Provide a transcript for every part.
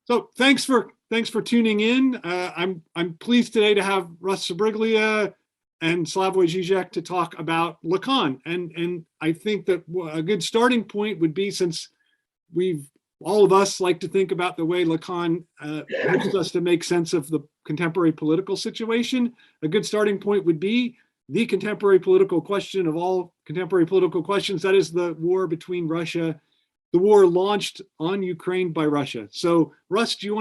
So thanks for tuning in. I'm pleased today to have Russ Sbriglia and Slavoj Zizek to talk about Lacan. And I think that a good starting point would be, since all of us like to think about the way Lacan helps us to make sense of the contemporary political situation, a good starting point would be the contemporary political question of all contemporary political questions, that is the war between Russia, the war launched on Ukraine by Russia. So Russ, do you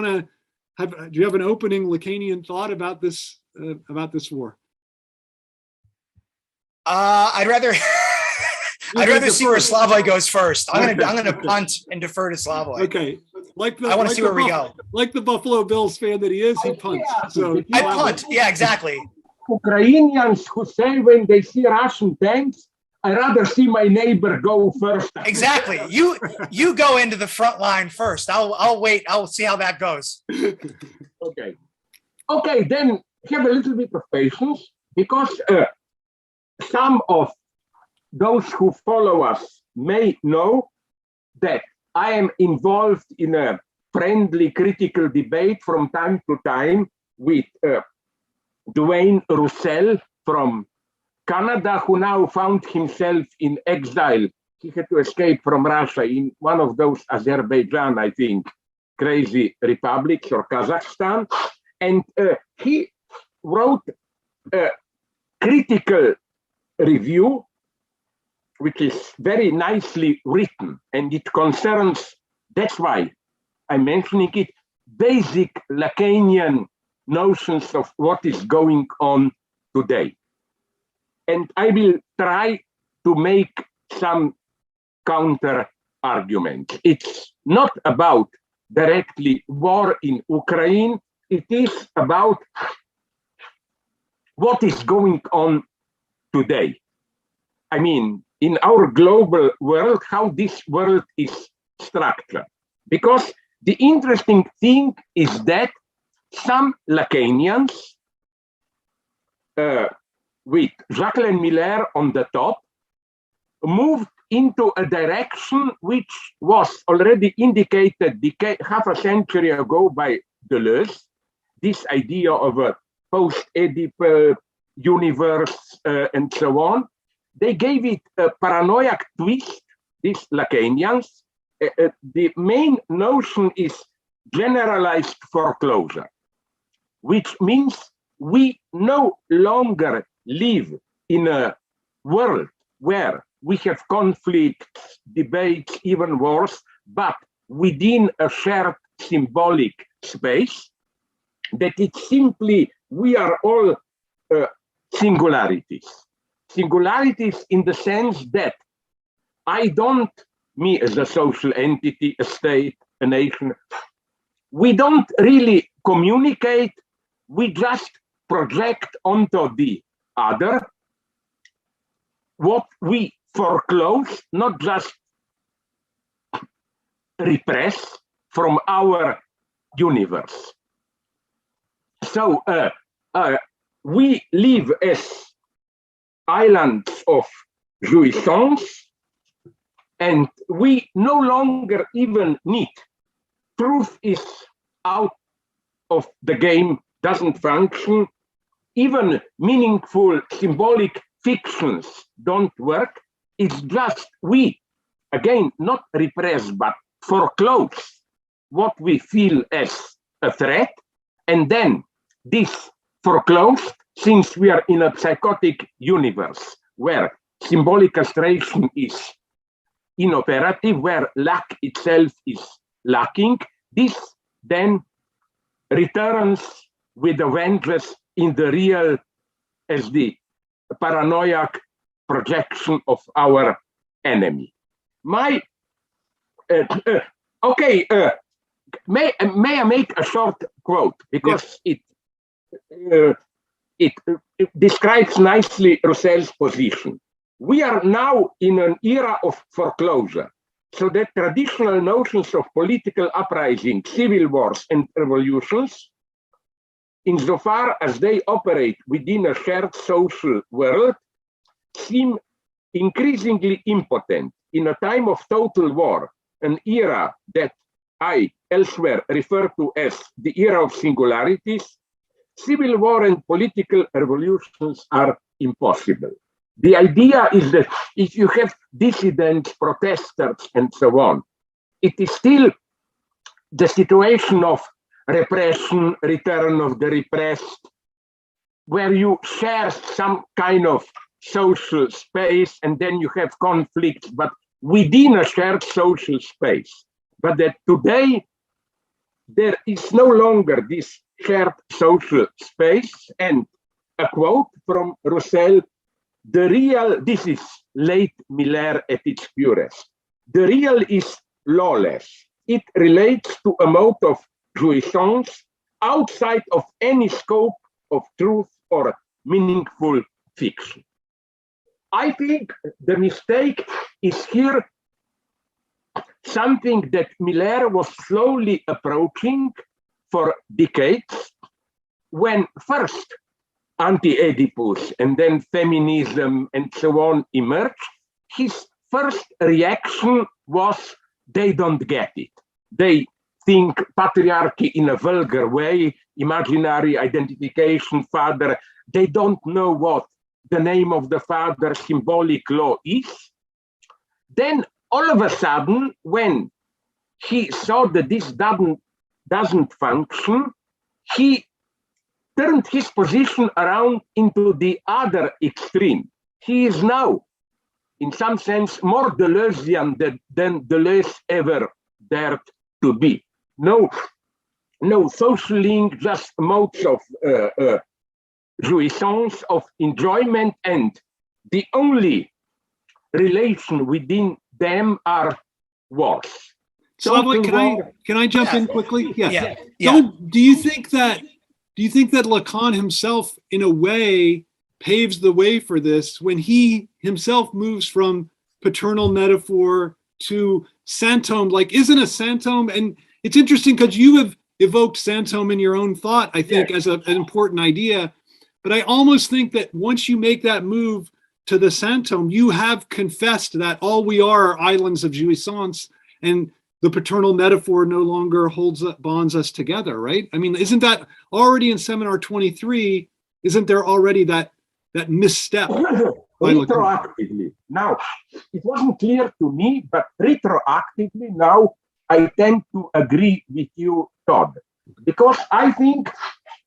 have an opening Lacanian thought about this war? I'd rather see where Slavoj goes first. I'm gonna punt and defer to Slavoj. Okay. I want to see where we go. Like the Buffalo Bills fan that he is, he punts. So I punt. Yeah, exactly. Ukrainians who say when they see Russian tanks, I'd rather see my neighbor go first. Exactly. You go into the front line first. I'll wait. I'll see how that goes. Okay, then have a little bit of patience, because some of those who follow us may know that I am involved in a friendly critical debate from time to time with Dwayne Russell from Canada, who now found himself in exile. He had to escape from Russia in one of those Azerbaijan, I think, crazy republics, or Kazakhstan. And he wrote a critical review, which is very nicely written, and it concerns, that's why I'm mentioning it, basic Lacanian notions of what is going on today. And I will try to make some counter arguments. It's not about directly war in Ukraine, it is about what is going on today. I mean, in our global world, how this world is structured. Because the interesting thing is that some Lacanians, with Jacques Lacan on the top, moved into a direction which was already indicated half a century ago by Deleuze, this idea of a post-Oedip universe and so on. They gave it a paranoiac twist, these Lacanians. The main notion is generalized foreclosure, which means we no longer live in a world where we have conflicts, debates, even wars, but within a shared symbolic space, that it's simply, we are all singularities. Singularities in the sense that me as a social entity, a state, a nation, we don't really communicate, we just project onto the other what we foreclose, not just repress from our universe. So we live as islands of jouissance, and we no longer even need. Truth is out of the game, doesn't function. Even meaningful symbolic fictions don't work. It's just we, again, not repress, but foreclose what we feel as a threat. And then this foreclosed, since we are in a psychotic universe where symbolic castration is inoperative, where lack itself is lacking, this then returns with a vengeance in the real as the paranoiac projection of our enemy. May I make a short quote, because it describes nicely Russell's position. We are now in an era of foreclosure, so that traditional notions of political uprising, civil wars, and revolutions, insofar as they operate within a shared social world, seem increasingly impotent. In a time of total war, an era that I elsewhere refer to as the era of singularities, civil war and political revolutions are impossible. The idea is that if you have dissidents, protesters, and so on, it is still the situation of repression, return of the repressed, where you share some kind of social space and then you have conflicts, but within a shared social space. But that today there is no longer this shared social space. And a quote from Roussel, the real, this is late Miller at its purest, the real is lawless. It relates to a mode of jouissance outside of any scope of truth or meaningful fiction. I think the mistake is here something that Miller was slowly approaching for decades, when first anti-Oedipus and then feminism and so on emerged. His first reaction was they don't get it. They think patriarchy in a vulgar way, imaginary identification, father. They don't know what the name of the father symbolic law is. Then all of a sudden, when he saw that this doesn't function, he turned his position around into the other extreme. He is now, in some sense, more Deleuzian than Deleuze ever dared to be. No social link, just modes of jouissance, of enjoyment, and the only relation within them are wars. Slavoj, can I jump in quickly? Yeah. So do you think that Lacan himself, in a way, paves the way for this when he himself moves from paternal metaphor to santome? Like, isn't a santome, and it's interesting because you have evoked santome in your own thought, I think, as an important idea. But I almost think that once you make that move to the santome, you have confessed that all we are islands of jouissance, and the paternal metaphor no longer bonds us together, right? I mean, isn't that already in Seminar 23? Isn't there already that misstep? Retroactively. Now, it wasn't clear to me, but retroactively now I tend to agree with you, Todd, because I think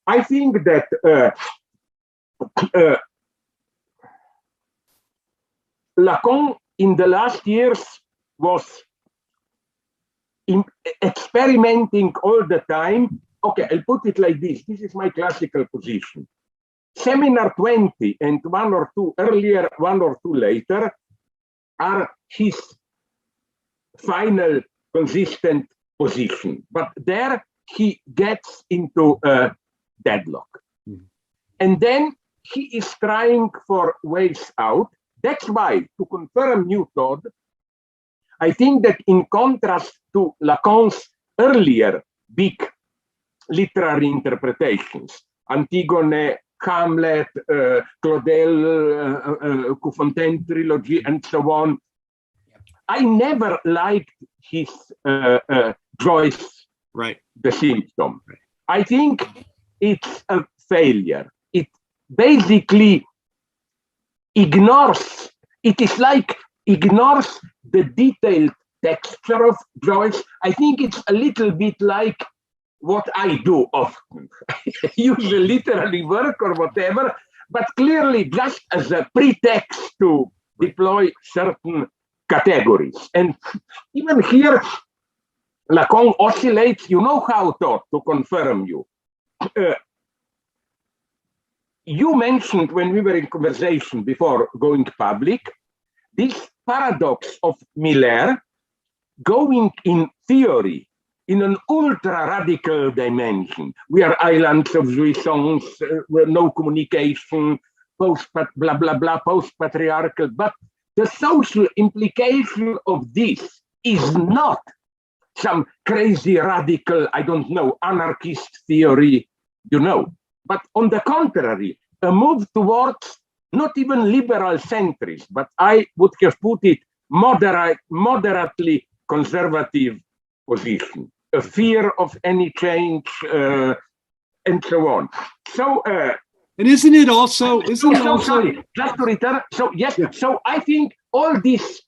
that Lacan in the last years was experimenting all the time. Okay, I'll put it like this. This is my classical position. Seminar 20 and one or two earlier, one or two later, are his final consistent position. But there he gets into a deadlock. Mm-hmm. And then he is trying for ways out. That's why, to confirm you, Todd, I think that in contrast to Lacan's earlier big literary interpretations, Antigone, Hamlet, Claudel, Coufontaine trilogy, and so on, I never liked his Joyce, right, the symptom. Right. I think it's a failure. It basically ignores, it is like ignores the detailed texture of Joyce. I think it's a little bit like what I do often. Use a literary work or whatever, but clearly just as a pretext to deploy certain categories. And even here, Lacan oscillates, you know how, Todd, to confirm you. You mentioned when we were in conversation before going public, this paradox of Miller going in theory in an ultra-radical dimension. We are islands of jouissance, no communication, blah, blah, blah, post-patriarchal. But the social implication of this is not some crazy radical, I don't know, anarchist theory, you know. But on the contrary, a move towards not even liberal centrist, but I would have put it moderately conservative position. a fear of any change, and so on. So, and isn't it also, sorry, just to return. So, yes, yeah. So I think all this,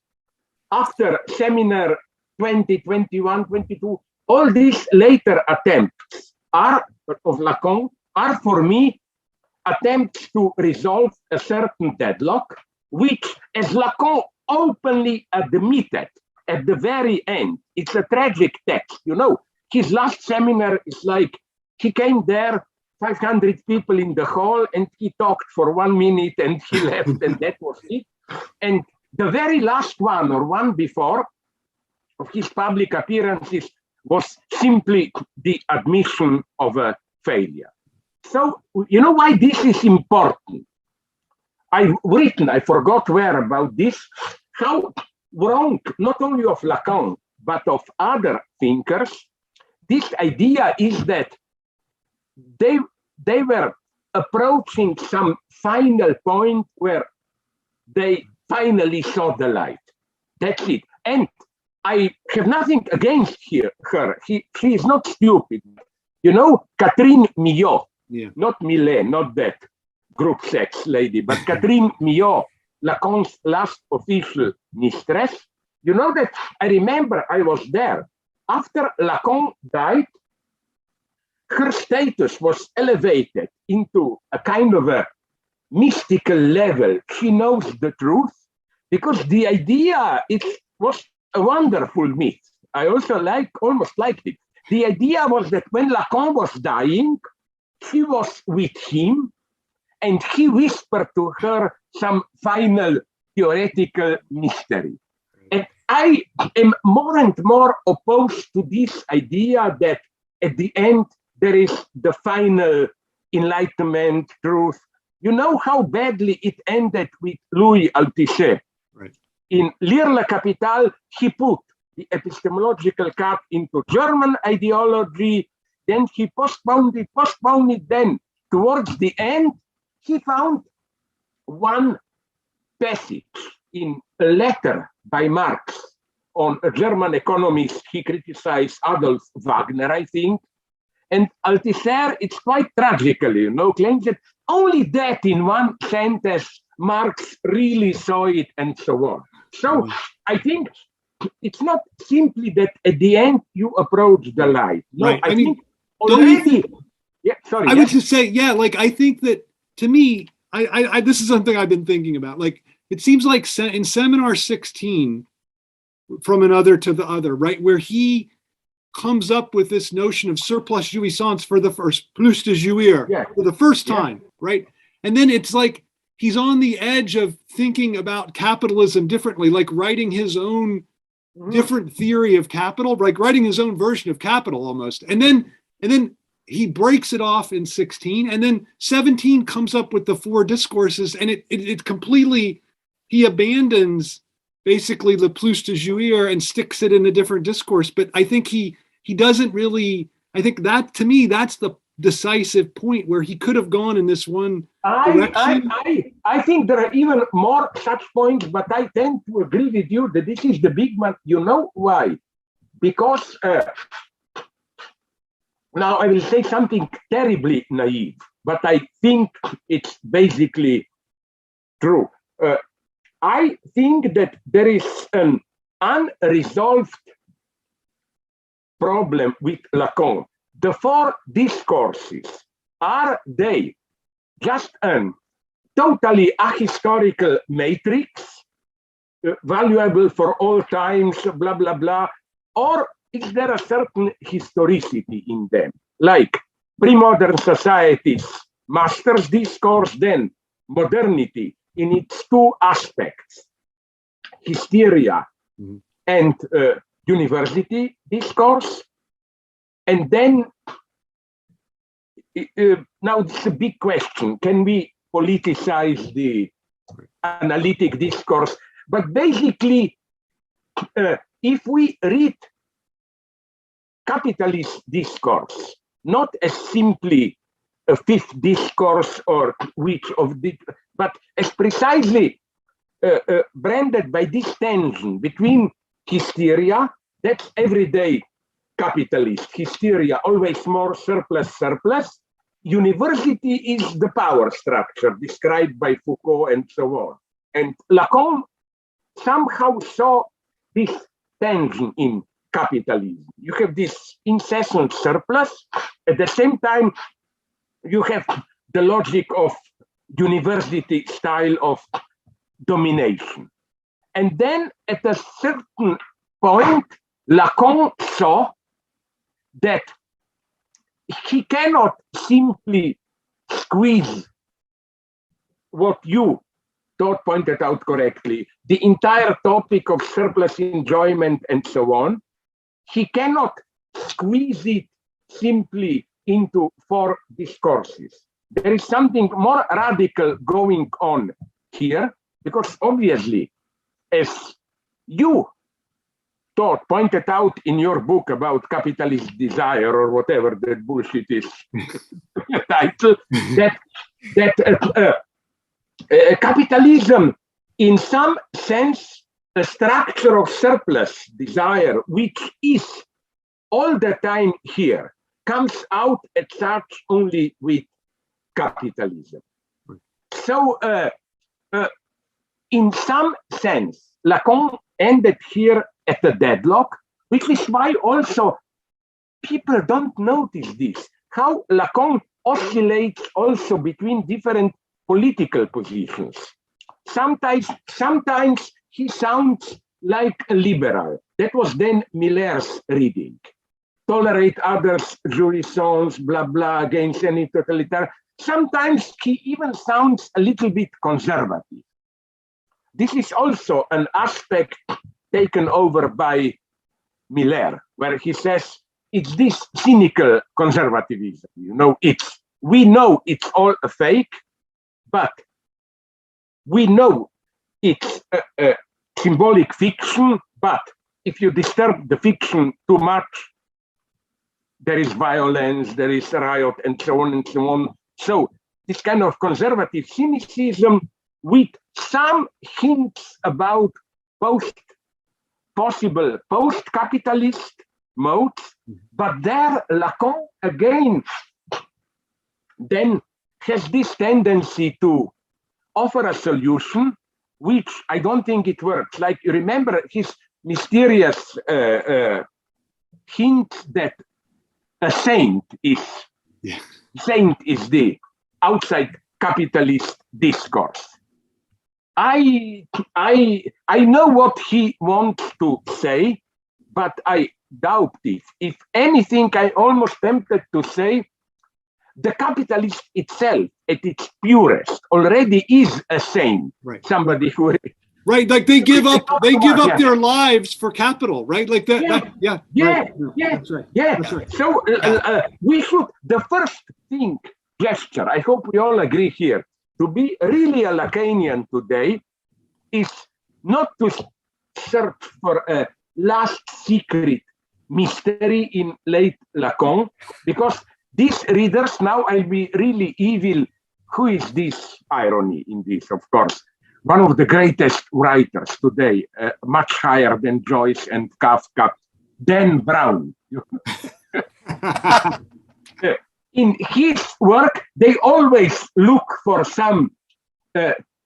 after seminar 20, 21, 22, all these later attempts of Lacan are for me attempts to resolve a certain deadlock, which, as Lacan openly admitted at the very end, it's a tragic text, you know. His last seminar is like, he came there, 500 people in the hall, and he talked for 1 minute and he left, and that was it. And the very last one, or one before, of his public appearances was simply the admission of a failure. So, you know why this is important? I've written, I forgot where, about this, how wrong, not only of Lacan, but of other thinkers, this idea is that they were approaching some final point where they finally saw the light. That's it. And I have nothing against her. She is not stupid. You know, Catherine Millot, not Millet, not that group sex lady, but Catherine Millot, Lacan's last official mistress. You know that I remember I was there. After Lacan died, her status was elevated into a kind of a mystical level. She knows the truth because the idea, it was a wonderful myth. I also almost liked it. The idea was that when Lacan was dying, she was with him and he whispered to her some final theoretical mystery. And I am more and more opposed to this idea that at the end there is the final enlightenment, truth. You know how badly it ended with Louis Althusser. Right. In Lire la Capitale, he put the epistemological cut into German ideology, then he postponed it, then towards the end, he found one passage in a letter by Marx on a German economist. He criticized Adolf Wagner, I think. And Althusser, it's quite tragically, you know, claims that only that in one sentence, Marx really saw it and so on. So I think it's not simply that at the end you approach the light. No, right. I think already. I would just say, like, I think that to me, I this is something I've been thinking about. Like, it seems like in seminar 16, from another to the other, right, where he comes up with this notion of surplus jouissance for the first, plus de jouir, for the first time, right? And then it's like he's on the edge of thinking about capitalism differently, like writing his own different theory of capital, like writing his own version of capital almost. And then he breaks it off in 16, and then 17 comes up with the 4 discourses, and it completely, he abandons basically the plus de jouir and sticks it in a different discourse. But I think he doesn't really, I think that, to me, that's the decisive point where he could have gone in this one direction. I think there are even more such points, but I tend to agree with you that this is the big one. You know why? Because now I will say something terribly naive, but I think it's basically true. I think that there is an unresolved problem with Lacan. The 4 discourses, are they just a totally ahistorical matrix, valuable for all times, blah, blah, blah, or is there a certain historicity in them? Like pre-modern societies, master's discourse, then modernity in its 2 aspects, hysteria and university discourse. And then, now it's a big question. Can we politicize the analytic discourse? But basically, if we read capitalist discourse, not as simply a 5th discourse or which of the, but as precisely branded by this tension between hysteria, that's everyday capitalist hysteria, always more surplus, surplus. University is the power structure described by Foucault and so on. And Lacan somehow saw this tension in capitalism. You have this incessant surplus. At the same time, you have the logic of university style of domination. And then at a certain point, Lacan saw that he cannot simply squeeze what you, Todd, pointed out correctly, the entire topic of surplus enjoyment and so on. He cannot squeeze it simply into 4 discourses. There is something more radical going on here, because obviously, as you, Todd, pointed out in your book about capitalist desire or whatever that bullshit is title, that capitalism, in some sense, a structure of surplus desire, which is all the time here, comes out at such only with capitalism. So, in some sense, Lacan ended here at the deadlock, which is why also people don't notice this, how Lacan oscillates also between different political positions. Sometimes he sounds like a liberal. That was then Miller's reading. Tolerate others, jouissance, blah, blah, against any totalitarian. Sometimes he even sounds a little bit conservative. This is also an aspect taken over by Miller, where he says it's this cynical conservatism. We know it's all a fake, but we know it's a symbolic fiction, but if you disturb the fiction too much, there is violence, there is riot, and so on and so on. So this kind of conservative cynicism with some hints about possible post-capitalist modes, but there Lacan again then has this tendency to offer a solution, which I don't think it works. Like, you remember his mysterious hint that a saint is the outside capitalist discourse. I know what he wants to say, but I doubt it. If anything, I almost tempted to say the capitalist itself, at its purest, already is a saint. Right. Somebody who right, like they give up their lives for capital, right? Like that. That's right. That's right. So we should, the first thing, gesture, I hope we all agree here, to be really a Lacanian today is not to search for a last secret mystery in late Lacan, because these readers, now I'll be really evil. Who is this irony in this? Of course, one of the greatest writers today, much higher than Joyce and Kafka, Dan Brown. In his work, they always look for some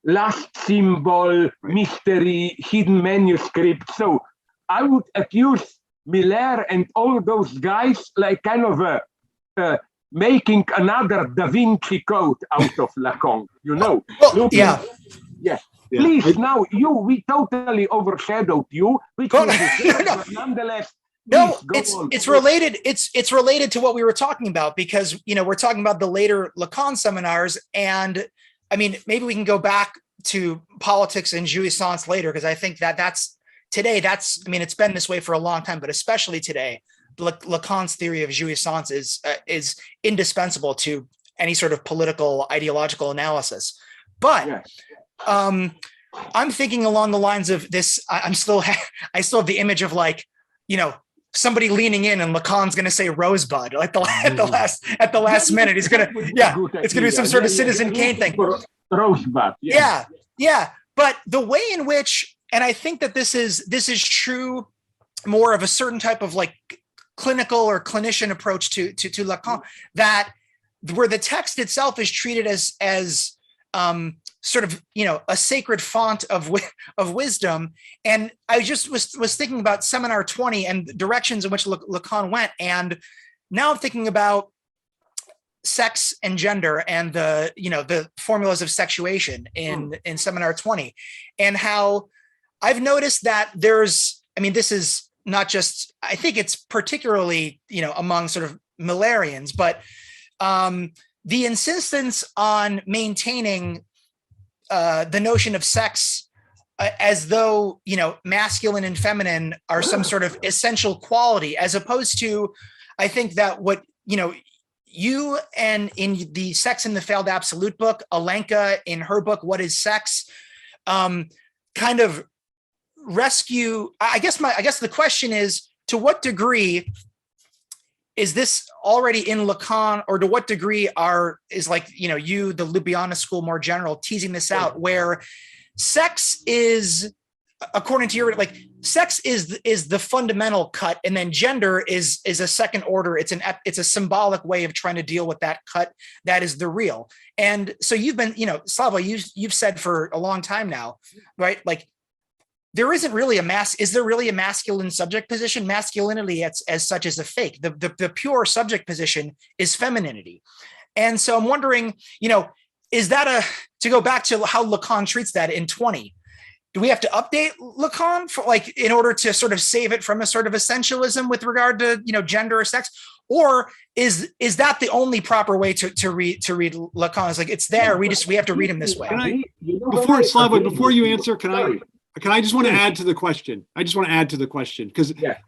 last symbol, mystery, hidden manuscript. So I would accuse Miller and all those guys like kind of making another Da Vinci Code out of Lacan, Well, yeah. Please, now we totally overshadowed you. Nonetheless, no, it's related. It's related to what we were talking about, because we're talking about the later Lacan seminars, and I mean, maybe we can go back to politics and jouissance later, because I think that's today. I mean, it's been this way for a long time, but especially today, Lacan's theory of jouissance is indispensable to any sort of political ideological analysis. But I'm thinking along the lines of this. I still have the image of, like, somebody leaning in and Lacan's going to say Rosebud, like at the last minute. He's going to, it's going to be some sort of Citizen Kane thing. Rosebud. Yeah. But the way in which, and I think that this is true more of a certain type of like clinical or clinician approach to Lacan, that where the text itself is treated as sort of, a sacred font of wisdom. And I just was thinking about Seminar 20 and the directions in which Lacan went. And now I'm thinking about sex and gender and the formulas of sexuation in Seminar 20, and how I've noticed that this is not just, I think it's particularly, among sort of Millerians, but the insistence on maintaining the notion of sex as though, masculine and feminine are some sort of essential quality, as opposed to, I think that what, you and in the Sex and the Failed Absolute book, Alenka in her book, What is Sex, kind of rescue, I guess the question is, to what degree is this already in Lacan, or to what degree is the Ljubljana school more general teasing this out, where sex is, according to your, sex is the fundamental cut, and then gender is a second order. It's a symbolic way of trying to deal with that cut that is the real. And so you've been, Slavoj, you've said for a long time now, right? There isn't really is there really a masculine subject position? Masculinity as such is a fake. The pure subject position is femininity. And so I'm wondering, is that to go back to how Lacan treats that in 20, do we have to update Lacan for in order to sort of save it from a sort of essentialism with regard to, gender or sex? Or is that the only proper way to read Lacan? It's it's there. We have to read him this way. Before you answer, I just want to add to the question. Because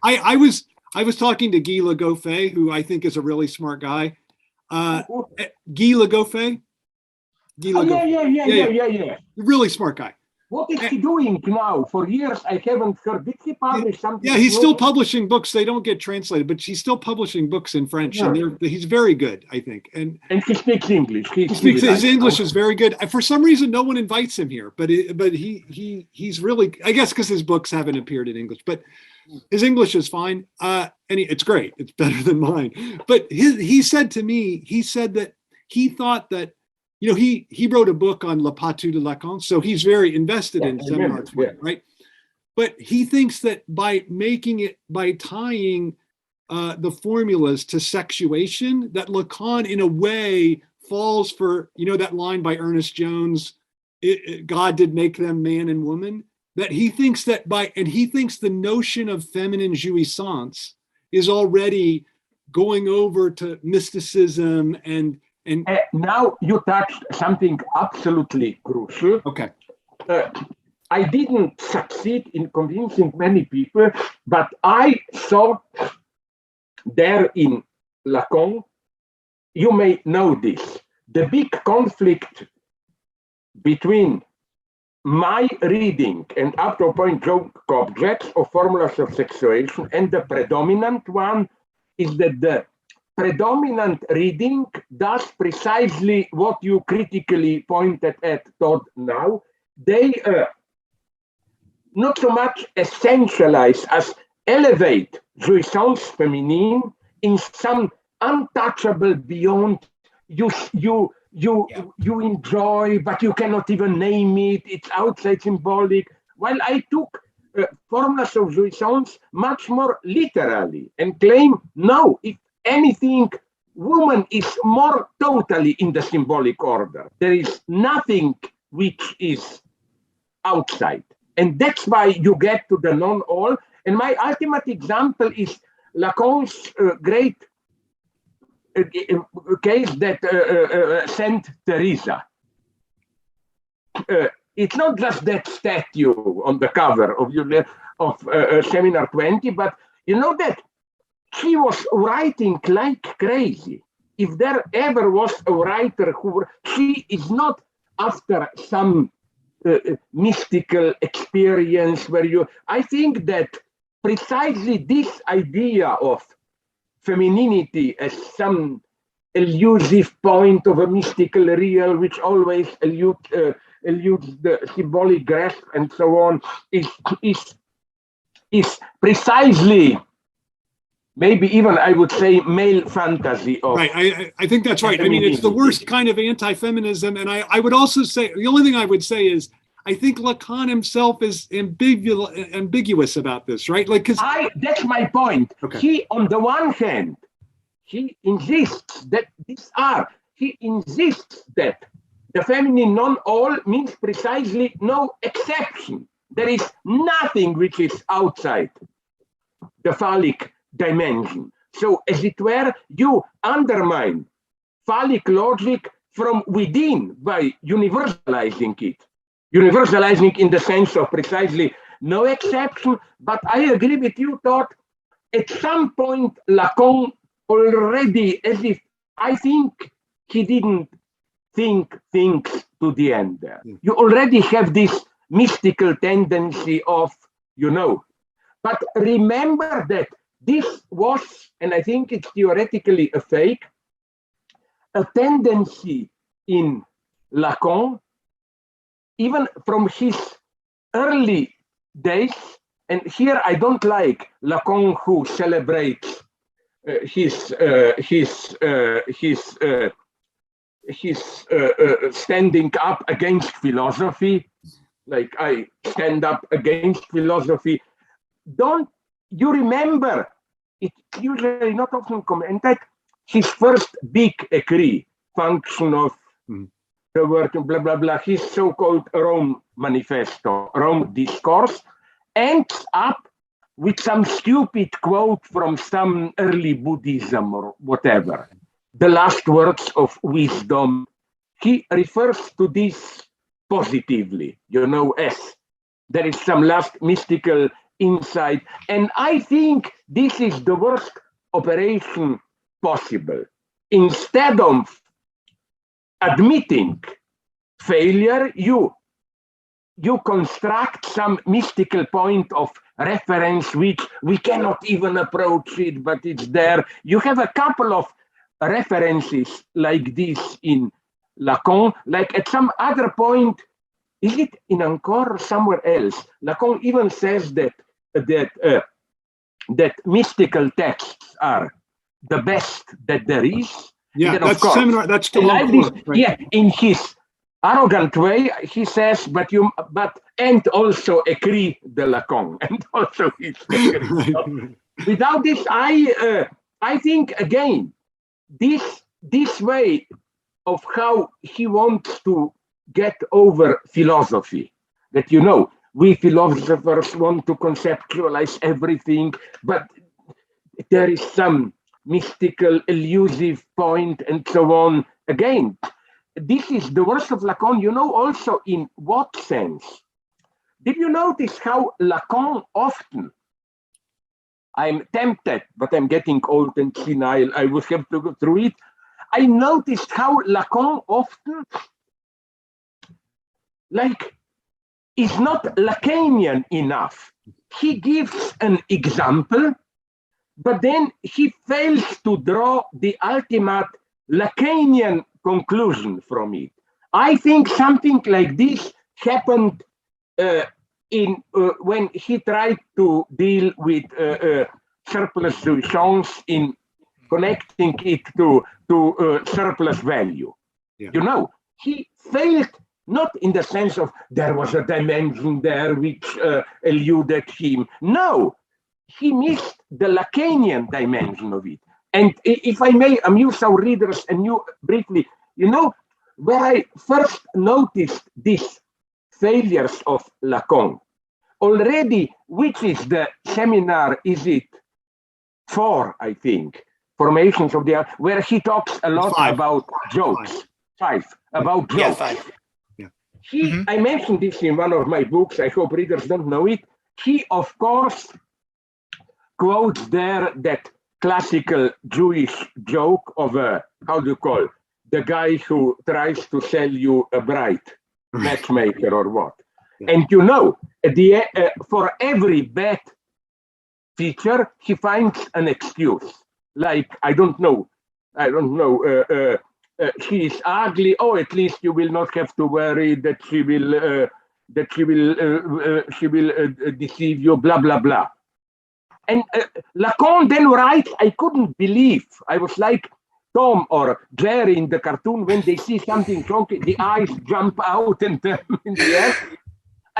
I was talking to Guy Legoffet, who I think is a really smart guy. Guy Legoffet. Yeah. Really smart guy. What is he doing now? For years, I haven't heard. Did he publish something? Yeah, he's still publishing books. They don't get translated, but he's still publishing books in French, and he's very good, I think. And he speaks English. His English is very good. For some reason, no one invites him here, but he's really, I guess, because his books haven't appeared in English, but his English is fine, and it's great. It's better than mine. But he said to me, that he thought that. He wrote a book on Le Patu de Lacan, so he's very invested in Seminar 20, right? But he thinks that by tying the formulas to sexuation, that Lacan, in a way, falls for, that line by Ernest Jones, God did make them man and woman, that he thinks that he thinks the notion of feminine jouissance is already going over to mysticism and now you touched something absolutely crucial. Okay. I didn't succeed in convincing many people, but I saw there in Lacan, you may know this, the big conflict between my reading and up to a point joke objects of formulas of sexuation, and the predominant one is that the predominant reading does precisely what you critically pointed at, Todd, now. They not so much essentialize as elevate jouissance féminine in some untouchable beyond you enjoy, but you cannot even name it. It's outside symbolic. While I took formulas of jouissance much more literally and claim, no, if anything, woman is more totally in the symbolic order. There is nothing which is outside. And that's why you get to the non-all. And my ultimate example is Lacan's great case that Saint Teresa. It's not just that statue on the cover of Seminar 20, but you know that she was writing like crazy. If there ever was a writer she is not after some mystical experience I think that precisely this idea of femininity as some elusive point of a mystical real, which always eludes the symbolic grasp and so on, is precisely maybe even I would say male fantasy of. Right, I think that's right. I mean, it's the worst kind of anti-feminism. And I would also say, the only thing I would say is, I think Lacan himself is ambiguous about this, right? Like, that's my point. Okay. He, on the one hand, he insists that the feminine non-all means precisely no exception. There is nothing which is outside the phallic dimension. So, as it were, you undermine phallic logic from within by universalizing it. Universalizing in the sense of precisely no exception. But I agree with you, Todd. At some point, Lacan already, as if I think he didn't think things to the end there. You already have this mystical tendency of, But remember that this was, and I think it's theoretically a fake, a tendency in Lacan, even from his early days. And here I don't like Lacan, who celebrates his standing up against philosophy, like I stand up against philosophy. Don't you remember? It's usually not often commented. His first big écrit, function of the word blah blah blah. His so-called Rome Manifesto, Rome Discourse, ends up with some stupid quote from some early Buddhism or whatever. The last words of wisdom. He refers to this positively, as there is some last mystical insight. And I think this is the worst operation possible. Instead of admitting failure, you construct some mystical point of reference which we cannot even approach it, but it's there. You have a couple of references like this in Lacan, like at some other point, is it in Encore or somewhere else? Lacan even says that mystical texts are the best that there is. Yeah, that's seminar. That's still like this, right? Yeah, in his arrogant way, he says, and also écrit de Lacan, and also his écrit. Without this, I think again, this way of how he wants to get over philosophy, that we philosophers want to conceptualize everything, but there is some mystical, elusive point, and so on. Again, this is the worst of Lacan. Also in what sense? Did you notice how Lacan often, I'm tempted, but I'm getting old and senile, I would have to go through it. I noticed how Lacan often, is not Lacanian enough. He gives an example, but then he fails to draw the ultimate Lacanian conclusion from it. I think something like this happened when he tried to deal with surplus jouissance in connecting it to surplus value. Yeah. He failed, not in the sense of there was a dimension there which eluded him. No, he missed the Lacanian dimension of it. And if I may amuse our readers and you briefly, where I first noticed these failures of Lacan, already, which is the seminar, is it 4, I think, Formations of the Art, where he talks a lot about jokes. 5, about jokes. Yeah, 5. Yeah. I mentioned this in one of my books, I hope readers don't know it. He, of course, quotes there that classical Jewish joke of the guy who tries to sell you a bride, matchmaker or what. Yeah. And for every bad feature, he finds an excuse. Like, I don't know, she is ugly. Oh, at least you will not have to worry that she will deceive you, blah, blah, blah. And Lacan then writes, I couldn't believe. I was like Tom or Jerry in the cartoon when they see something shocking, the eyes jump out and in the air.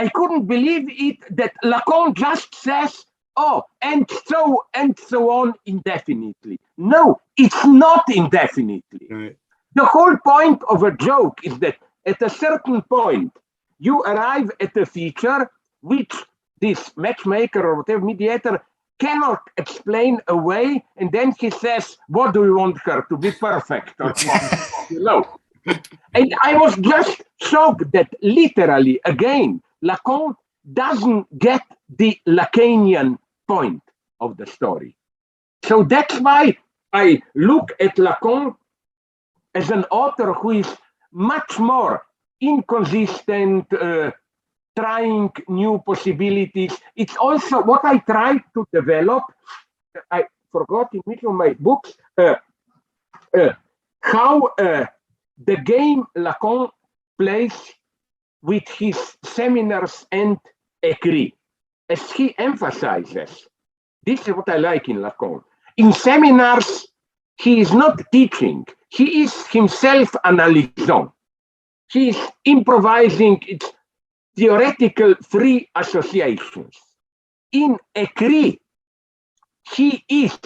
I couldn't believe it that Lacan just says, oh, and so on indefinitely. No, it's not indefinitely. Right. The whole point of a joke is that at a certain point, you arrive at a feature which this matchmaker or whatever mediator cannot explain away, and then he says, what do you want her to be perfect? Or you know. And I was just shocked that literally, again, Lacan doesn't get the Lacanian point of the story. So that's why I look at Lacan as an author who is much more inconsistent, trying new possibilities. It's also what I try to develop. I forgot in which of my books how the game Lacan plays with his seminars and écrits. As he emphasizes, this is what I like in Lacan. In seminars, he is not teaching. He is himself analysant. He is improvising its theoretical free associations. In écrit, he is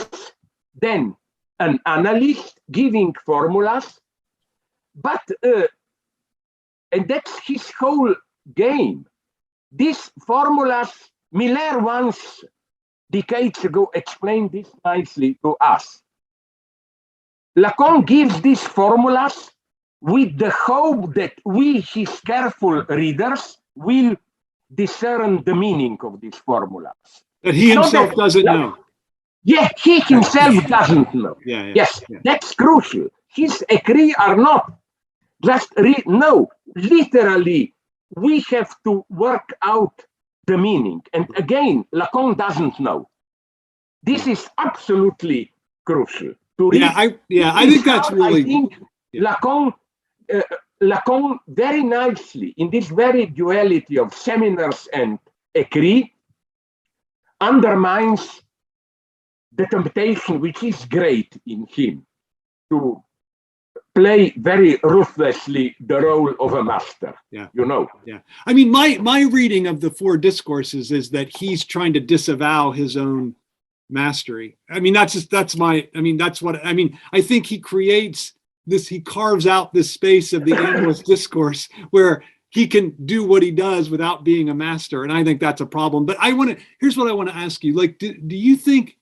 then an analyst giving formulas, but, and that's his whole game. These formulas, Miller once, decades ago, explained this nicely to us. Lacan gives these formulas with the hope that we, his careful readers, will discern the meaning of these formulas. That he himself doesn't know. Yeah, he himself doesn't know. Yeah, yes, that's crucial. His écrits are not just no, literally, we have to work out the meaning. And again, Lacan doesn't know. This is absolutely crucial. To read. I think that's really. I think Lacan very nicely in this very duality of seminars and écrits undermines the temptation, which is great in him, to play very ruthlessly the role of a master. Yeah. You know. Yeah. I mean, my reading of the four discourses is that he's trying to disavow his own mastery. I mean, I think he creates this, he carves out this space of the analyst discourse where he can do what he does without being a master. And I think that's a problem. But here's what I want to ask you. Like, do you think,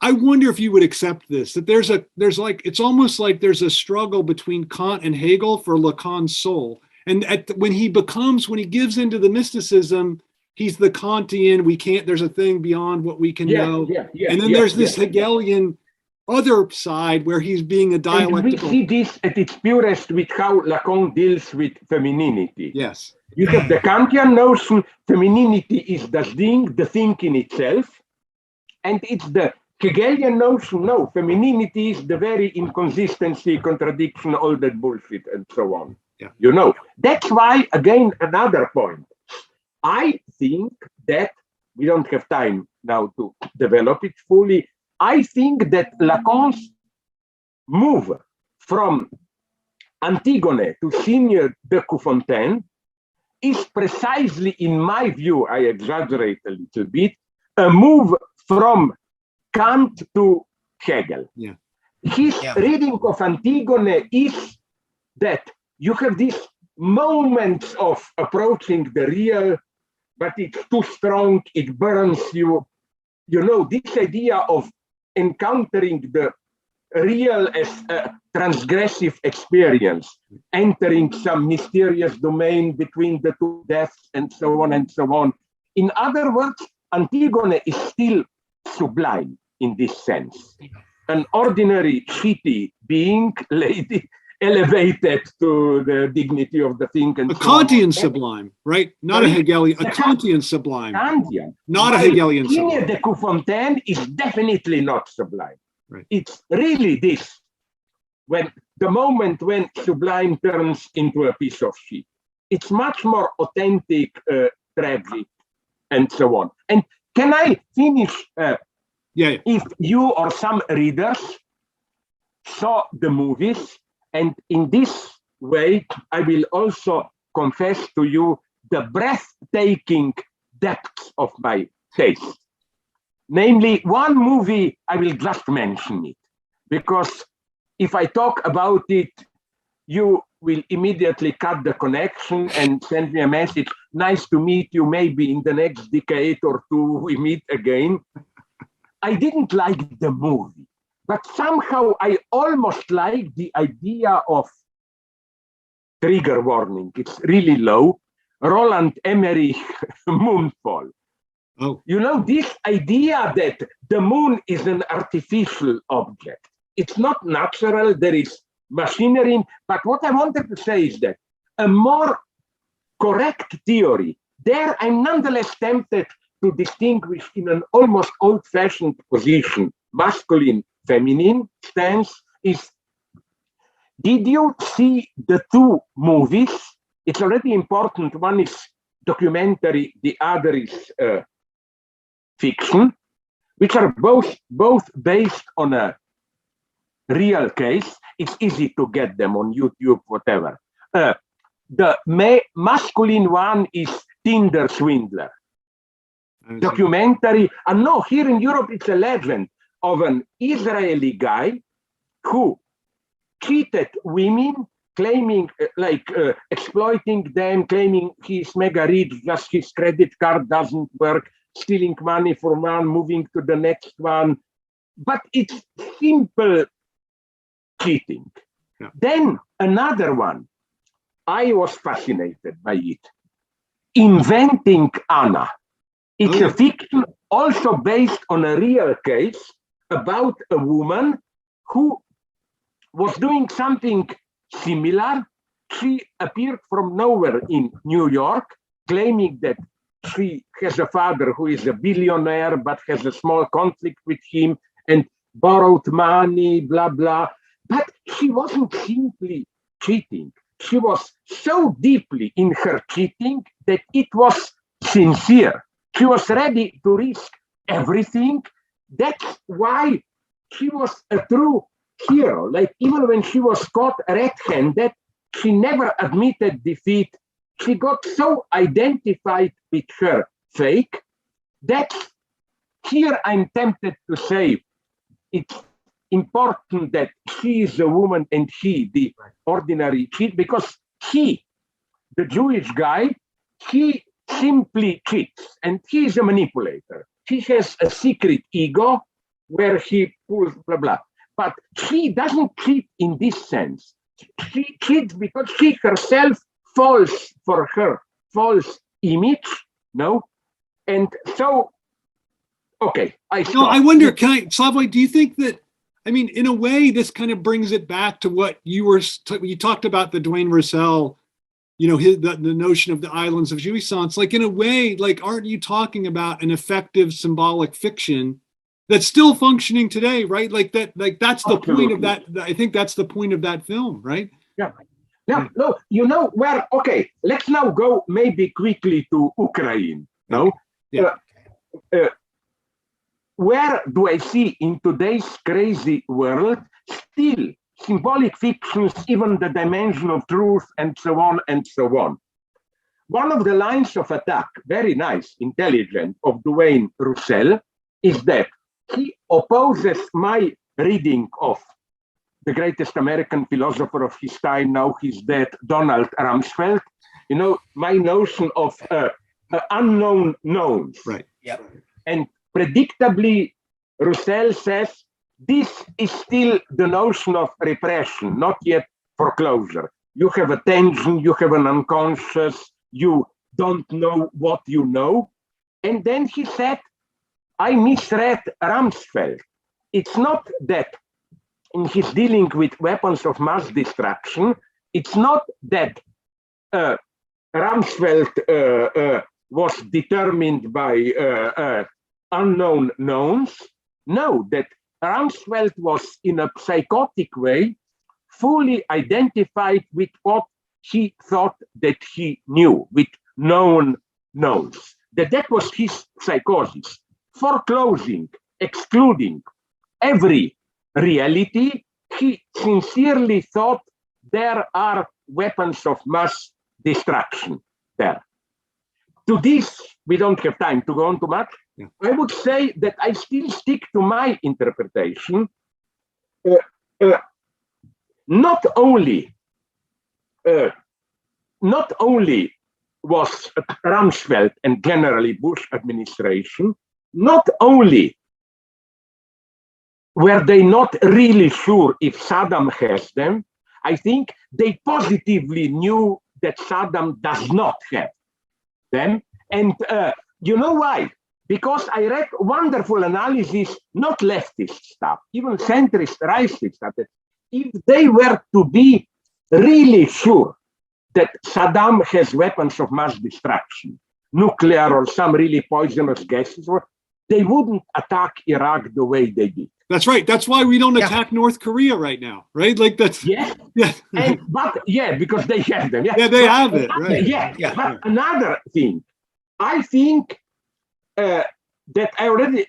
I wonder if you would accept this, that it's almost like there's a struggle between Kant and Hegel for Lacan's soul. And when he gives into the mysticism, he's the Kantian, there's a thing beyond what we can know. And then there's this Hegelian other side where he's being a dialectical. And we see this at its purest with how Lacan deals with femininity. Yes. You have the Kantian notion, femininity is the thing in itself. And it's the Hegelian notion, no, femininity is the very inconsistency, contradiction, all that bullshit, and so on. Yeah. You know, that's why, again, another point. I think that we don't have time now to develop it fully. I think that Lacan's move from Antigone to Signe de Coufontaine is precisely, in my view, I exaggerate a little bit, a move from Kant to Hegel. Yeah. His reading of Antigone is that you have these moments of approaching the real, but it's too strong, it burns you. You know, this idea of encountering the real as a transgressive experience, entering some mysterious domain between the two deaths, and so on and so on. In other words, Antigone is still sublime in this sense. An ordinary shitty being, lady, elevated to the dignity of the thing. And a Kantian sublime, right? Not a Hegelian, a Kantian sublime. Kantian. Not a Hegelian Signe sublime. de Coufontaine is definitely not sublime. Right. It's really this, the moment when sublime turns into a piece of shit. It's much more authentic, tragic, and so on. And can I finish? Yeah. If you or some readers saw the movies, and in this way, I will also confess to you the breathtaking depths of my taste. Namely, one movie, I will just mention it, because if I talk about it, you will immediately cut the connection and send me a message. Nice to meet you. Maybe in the next decade or two, we meet again. I didn't like the movie, but somehow I almost like the idea of trigger warning. It's really low. Roland Emmerich, Moonfall. Oh. You know, this idea that the moon is an artificial object. It's not natural. There is machinery. But what I wanted to say is that a more correct theory, there I'm nonetheless tempted to distinguish in an almost old-fashioned position, masculine, feminine stance, is, did you see the two movies? It's already important. One is documentary, the other is fiction, which are both based on a real case. It's easy to get them on YouTube, whatever. The masculine one is Tinder Swindler. Documentary, and no, here in Europe, it's a legend of an Israeli guy who cheated women, claiming, exploiting them, claiming he's mega rich, just his credit card doesn't work, stealing money from one, moving to the next one. But it's simple cheating. Yeah. Then another one, I was fascinated by it. Inventing Anna. It's a fiction also based on a real case about a woman who was doing something similar. She appeared from nowhere in New York, claiming that she has a father who is a billionaire, but has a small conflict with him and borrowed money, blah, blah. But she wasn't simply cheating. She was so deeply in her cheating that it was sincere. She was ready to risk everything. That's why she was a true hero. Like, even when she was caught red-handed, she never admitted defeat. She got so identified with her fake that here I'm tempted to say it's important that she is a woman and he, the ordinary cheat, because he, the Jewish guy, he simply cheats and he is a manipulator. He has a secret ego where he pulls blah, blah. But she doesn't cheat in this sense. She cheats because she herself falls for her false image, no? And so, okay, I wonder, Slavoj, do you think that, I mean, in a way, this kind of brings it back to what you talked about the Dwayne Russell, you know, the notion of the islands of jouissance. Like, in a way, like, aren't you talking about an effective symbolic fiction that's still functioning today, right? Like that's the point of that. I think that's the point of that film, right? Yeah. No, you know where, okay, let's now go maybe quickly to Ukraine, no? Yeah. Where do I see in today's crazy world still symbolic fictions, even the dimension of truth, and so on and so on? One of the lines of attack, very nice, intelligent, of Dwayne Russell is that he opposes my reading of the greatest American philosopher of his time, now he's dead, Donald Rumsfeld. You know, my notion of unknown knowns. Right. Yep. And predictably, Russell says this is still the notion of repression, not yet foreclosure. You have a tension, you have an unconscious, you don't know what you know. And then he said, I misread Rumsfeld. It's not that in his dealing with weapons of mass destruction, it's not that Rumsfeld was determined by unknown knowns. No, that Rumsfeld was in a psychotic way fully identified with what he thought that he knew, with known knowns. That was his psychosis. foreclosing, excluding every reality, he sincerely thought there are weapons of mass destruction there. To this, we don't have time to go on too much. Yeah. I would say that I still stick to my interpretation. Not only was Rumsfeld and generally Bush administration, not only were they not really sure if Saddam has them, I think they positively knew that Saddam does not have them. And you know why? Because I read wonderful analysis, not leftist stuff, even centrist, rightist stuff. That if they were to be really sure that Saddam has weapons of mass destruction, nuclear or some really poisonous gases, they wouldn't attack Iraq the way they did. That's right. That's why we don't attack North Korea right now, right? Like that's yeah. But because they have them. Yeah, they have it, right? But another thing, I think that I already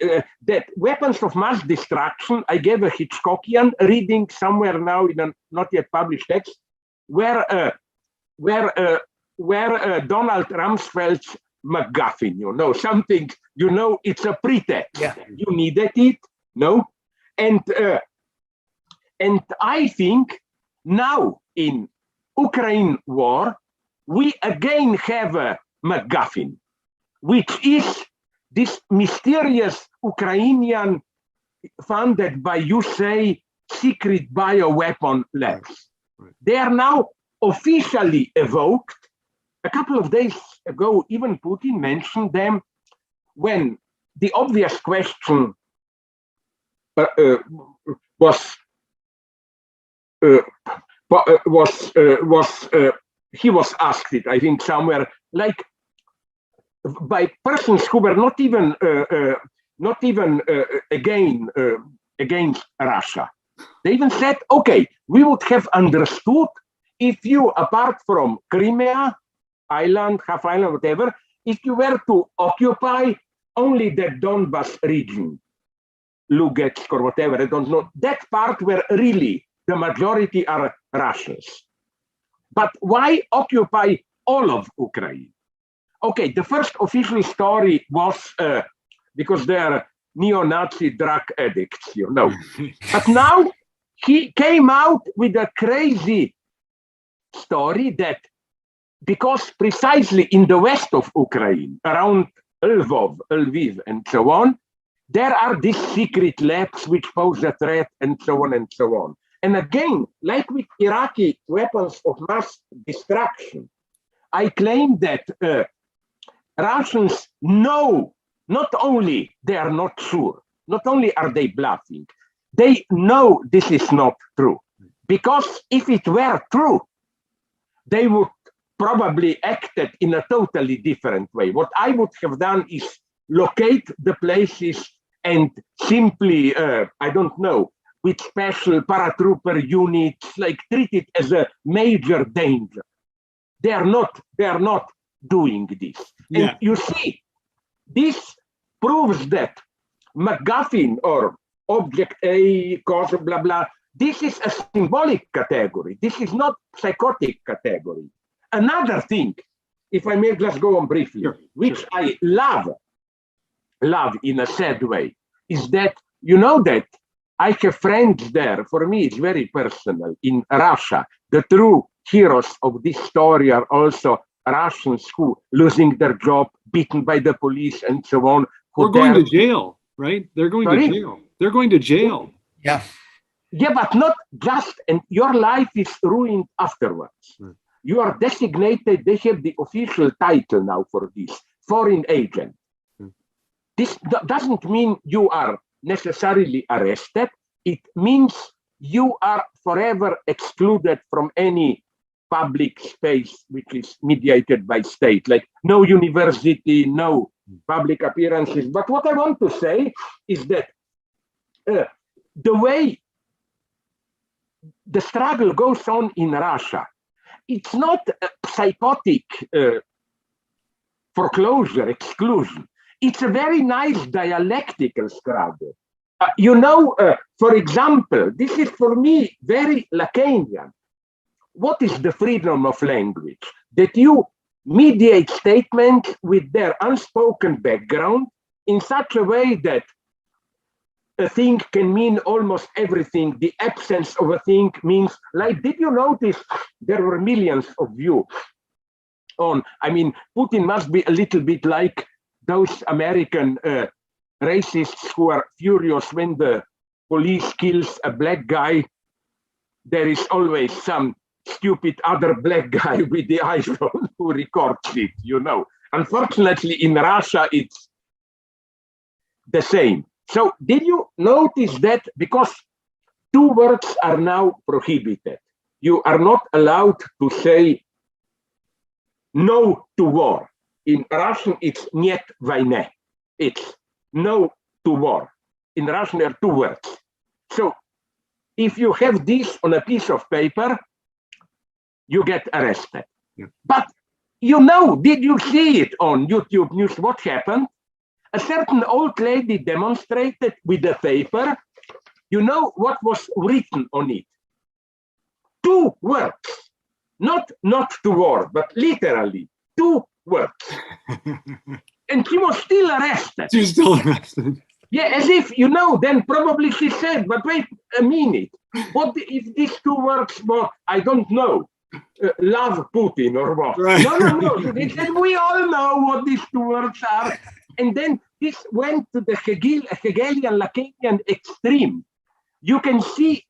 that weapons of mass destruction. I gave a Hitchcockian reading somewhere now in a not yet published text, where Donald Rumsfeld's MacGuffin, something, it's a pretext. Yeah. You needed it, and I think now in Ukraine war, we again have a MacGuffin, which is this mysterious Ukrainian funded by, you say, secret bioweapon labs. Right. They are now officially evoked. A couple of days ago, even Putin mentioned them when the obvious question he was asked it, I think, somewhere, like by persons who were not even against Russia. They even said, okay, we would have understood if you, apart from Crimea, island, half island, whatever, if you were to occupy only the Donbas region, Lugansk or whatever, I don't know, that part where really the majority are Russians. But why occupy all of Ukraine? Okay, the first official story was because they are neo-Nazi drug addicts, But now he came out with a crazy story that because precisely in the west of Ukraine, around Lviv, and so on, there are these secret labs which pose a threat, and so on and so on. And again, like with Iraqi weapons of mass destruction, I claim that Russians know, not only they are not sure, not only are they bluffing, they know this is not true. Because if it were true, they would probably acted in a totally different way. What I would have done is locate the places and simply, I don't know, with special paratrooper units, like treat it as a major danger. They are not doing this. Yeah. And you see, this proves that MacGuffin or object A, cause, blah, blah, this is a symbolic category. This is not psychotic category. Another thing, if I may just go on briefly, which I love in a sad way, is that, that I have friends there. For me, it's very personal. In Russia, the true heroes of this story are also Russians who losing their job, beaten by the police, and so on. Or going to jail, right? They're going to jail. They're going to jail. Yeah. Yeah, but not just, and your life is ruined afterwards. Right. You are designated, they have the official title now for this, foreign agent. This doesn't mean you are necessarily arrested. It means you are forever excluded from any public space which is mediated by state, like no university, no public appearances. But what I want to say is that the way the struggle goes on in Russia, it's not a psychotic foreclosure, exclusion. it's a very nice dialectical struggle. For example, this is for me very Lacanian. What is the freedom of language? That you mediate statements with their unspoken background in such a way that a thing can mean almost everything. The absence of a thing means, like, did you notice there were millions of views on, Putin must be a little bit like those American racists who are furious when the police kills a black guy. There is always some stupid other black guy with the iPhone who records it, Unfortunately, in Russia, it's the same. So did you notice that? Because two words are now prohibited. You are not allowed to say no to war. In Russian, it's "нет войне." It's no to war. In Russian, there are two words. So if you have this on a piece of paper, you get arrested. Yeah. But did you see it on YouTube News? What happened? A certain old lady demonstrated with a paper. You know what was written on it? Two words. Not to war, but literally two words. And she was still arrested. She's still arrested. Yeah, as if, then probably she said, but wait a minute. What if these two words were, I don't know, love Putin or what? Right. No. They said, we all know what these two words are. And then this went to the Hegelian Lacanian extreme. You can see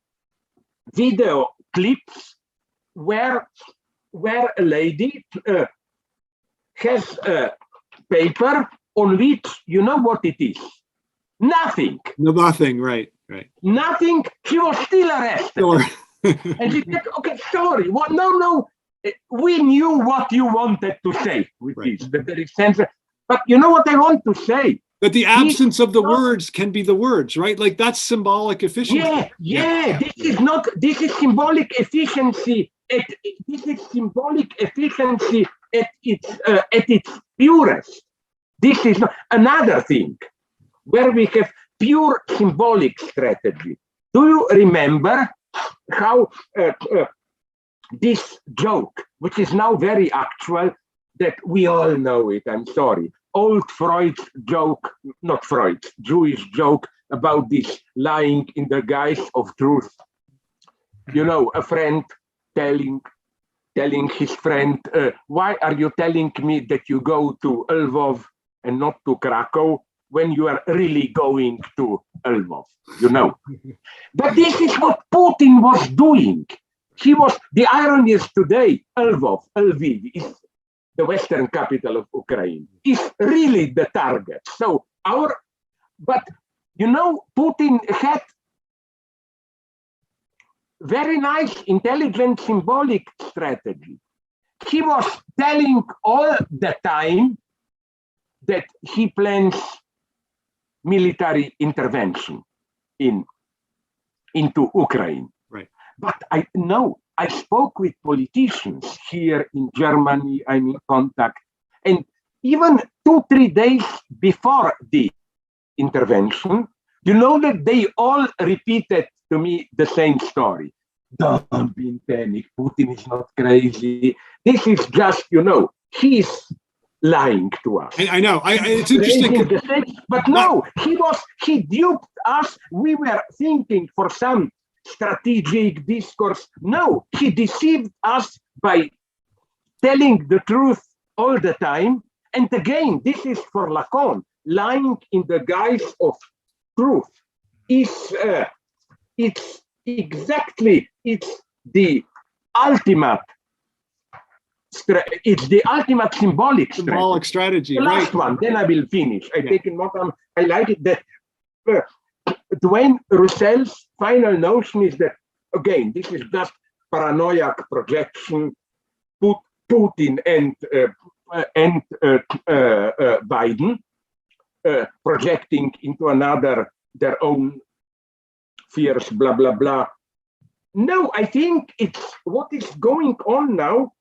video clips where a lady has a paper on which, you know what it is? Nothing. Nothing, right. Nothing. She was still arrested. Sure. And she said, okay, sorry. Well, no. We knew what you wanted to say with this. That there is sense. But you know what I want to say? That the absence of the words can be the words, right? Like that's symbolic efficiency. Yeah. This is symbolic efficiency. This is symbolic efficiency at its purest. This is another thing where we have pure symbolic strategy. Do you remember how this joke, which is now very actual, that we all know it, I'm sorry, old Freud's joke, not Freud's, Jewish joke about this lying in the guise of truth. A friend telling his friend, why are you telling me that you go to Lvov and not to Krakow when you are really going to Lvov, But this is what Putin was doing. The irony is today, Lviv is the western capital of Ukraine, is really the target. So Putin had very nice, intelligent, symbolic strategy. He was telling all the time that he plans military intervention into Ukraine. Right. But I spoke with politicians here in Germany, I'm in contact, and even 2-3 days before the intervention, that they all repeated to me the same story. Don't be in panic, Putin is not crazy. This is just, he's lying to us. I know. It's interesting. But no, he duped us. We were thinking for some strategic discourse. No, he deceived us by telling the truth all the time. And again, this is for Lacan, lying in the guise of truth. It's the ultimate. It's the ultimate symbolic strategy. The last one, then I will finish. I like it that Dwayne Russell's final notion is that, again, this is just paranoiac projection. Putin and Biden projecting into another their own fears, blah, blah, blah. No, I think it's what is going on now.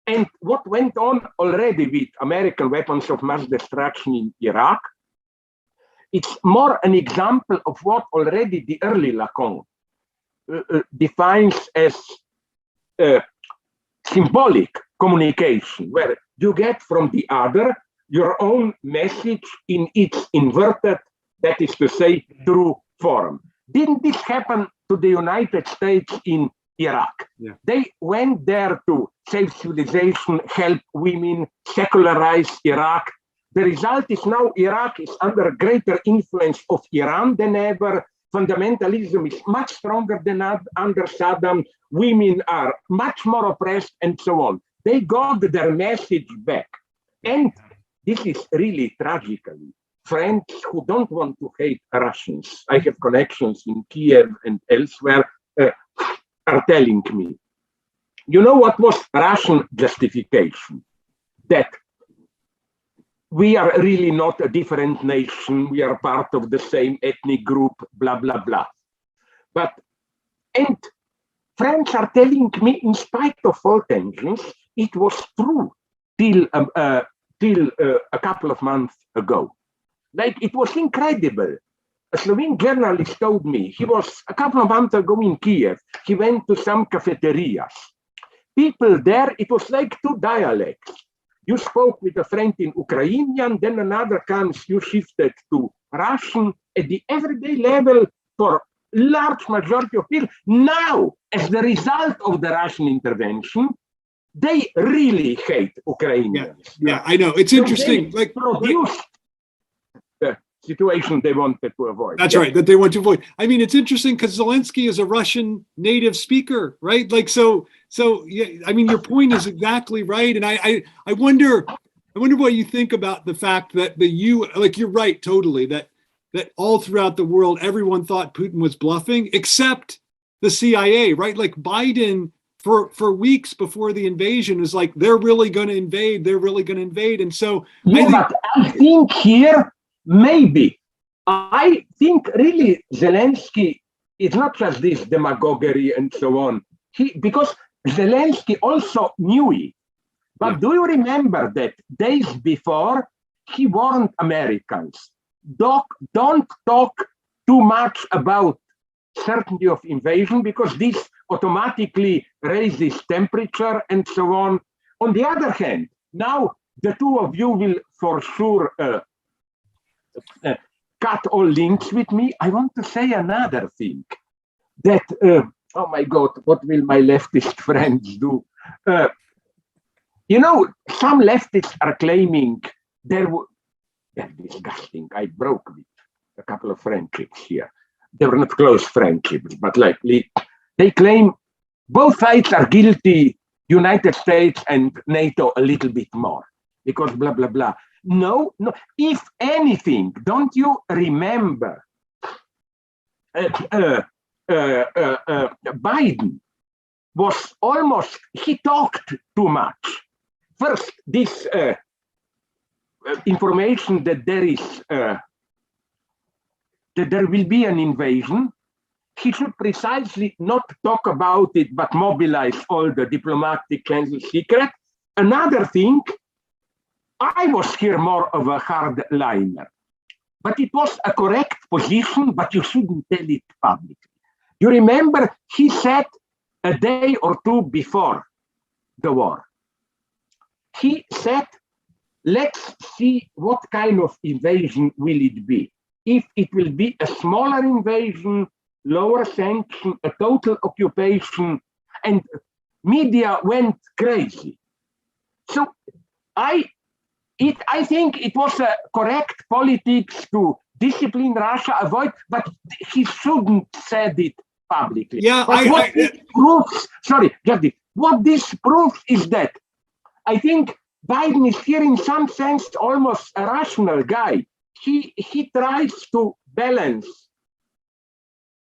And what went on already with American weapons of mass destruction in Iraq, it's more an example of what already the early Lacan defines as symbolic communication, where you get from the other your own message in its inverted, that is to say, true form. Didn't this happen to the United States in Iraq? Yeah. They went there to save civilization, help women, secularize Iraq. The result is now Iraq is under greater influence of Iran than ever. Fundamentalism is much stronger than under Saddam. Women are much more oppressed and so on. They got their message back. And this is really tragically. Friends who don't want to hate Russians, I have connections in Kiev and elsewhere, are telling me, you know what was Russian justification? That we are really not a different nation, we are part of the same ethnic group, blah, blah, blah. And friends are telling me, in spite of all tensions, it was true till a couple of months ago. Like, it was incredible. A Slovene journalist told me, he was a couple of months ago in Kiev, he went to some cafeterias. People there, it was like two dialects. You spoke with a friend in Ukrainian, then another comes, you shifted to Russian at the everyday level for large majority of people. Now, as the result of the Russian intervention, they really hate Ukrainians. Yeah, I know. It's interesting. Like, produced the situation they wanted to avoid. That's right, that they want to avoid. I mean, it's interesting because Zelensky is a Russian native speaker, right? Like, so yeah, I mean, your point is exactly right. And I wonder what you think about the fact that you're right, totally, that all throughout the world, everyone thought Putin was bluffing, except the CIA, right? Like Biden, for weeks before the invasion, was like, they're really going to invade. And so I think here, maybe, I think really Zelensky is not just this demagoguery and so on. Because Zelensky also knew it. But do you remember that days before, he warned Americans, don't talk too much about certainty of invasion, because this automatically raises temperature and so on. On the other hand, now the two of you will for sure cut all links with me. I want to say another thing, that, oh my God, what will my leftist friends do? Some leftists are claiming they're disgusting. I broke with a couple of friendships here. They were not close friendships, but they claim both sides are guilty, United States and NATO a little bit more, because blah, blah, blah. No. If anything, don't you remember Biden was almost, he talked too much. First, this information that there will be an invasion, he should precisely not talk about it, but mobilize all the diplomatic council secret. Another thing, I was here more of a hardliner, but it was a correct position, but you shouldn't tell it publicly. You remember, he said a day or two before the war, he said, let's see what kind of invasion will it be. If it will be a smaller invasion, lower sanction, a total occupation, and media went crazy. So I think it was a correct politics to discipline Russia, avoid, but he shouldn't said it publicly. Yeah, what this proves is that I think Biden is here in some sense almost a rational guy. He tries to balance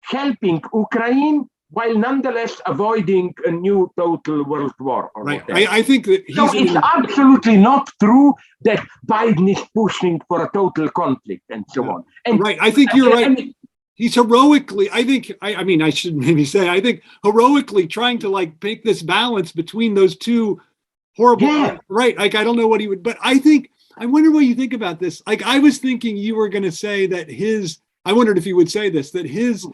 helping Ukraine while nonetheless avoiding a new total world war. Right. I think that it's absolutely not true that Biden is pushing for a total conflict and so on. And right. I think you're right. He's heroically, I think heroically trying to make this balance between those two horrible. Yeah. Right. Like, I don't know what he would, but I wonder what you think about this. Like, I was thinking you were going to say that I wondered if you would say this, that his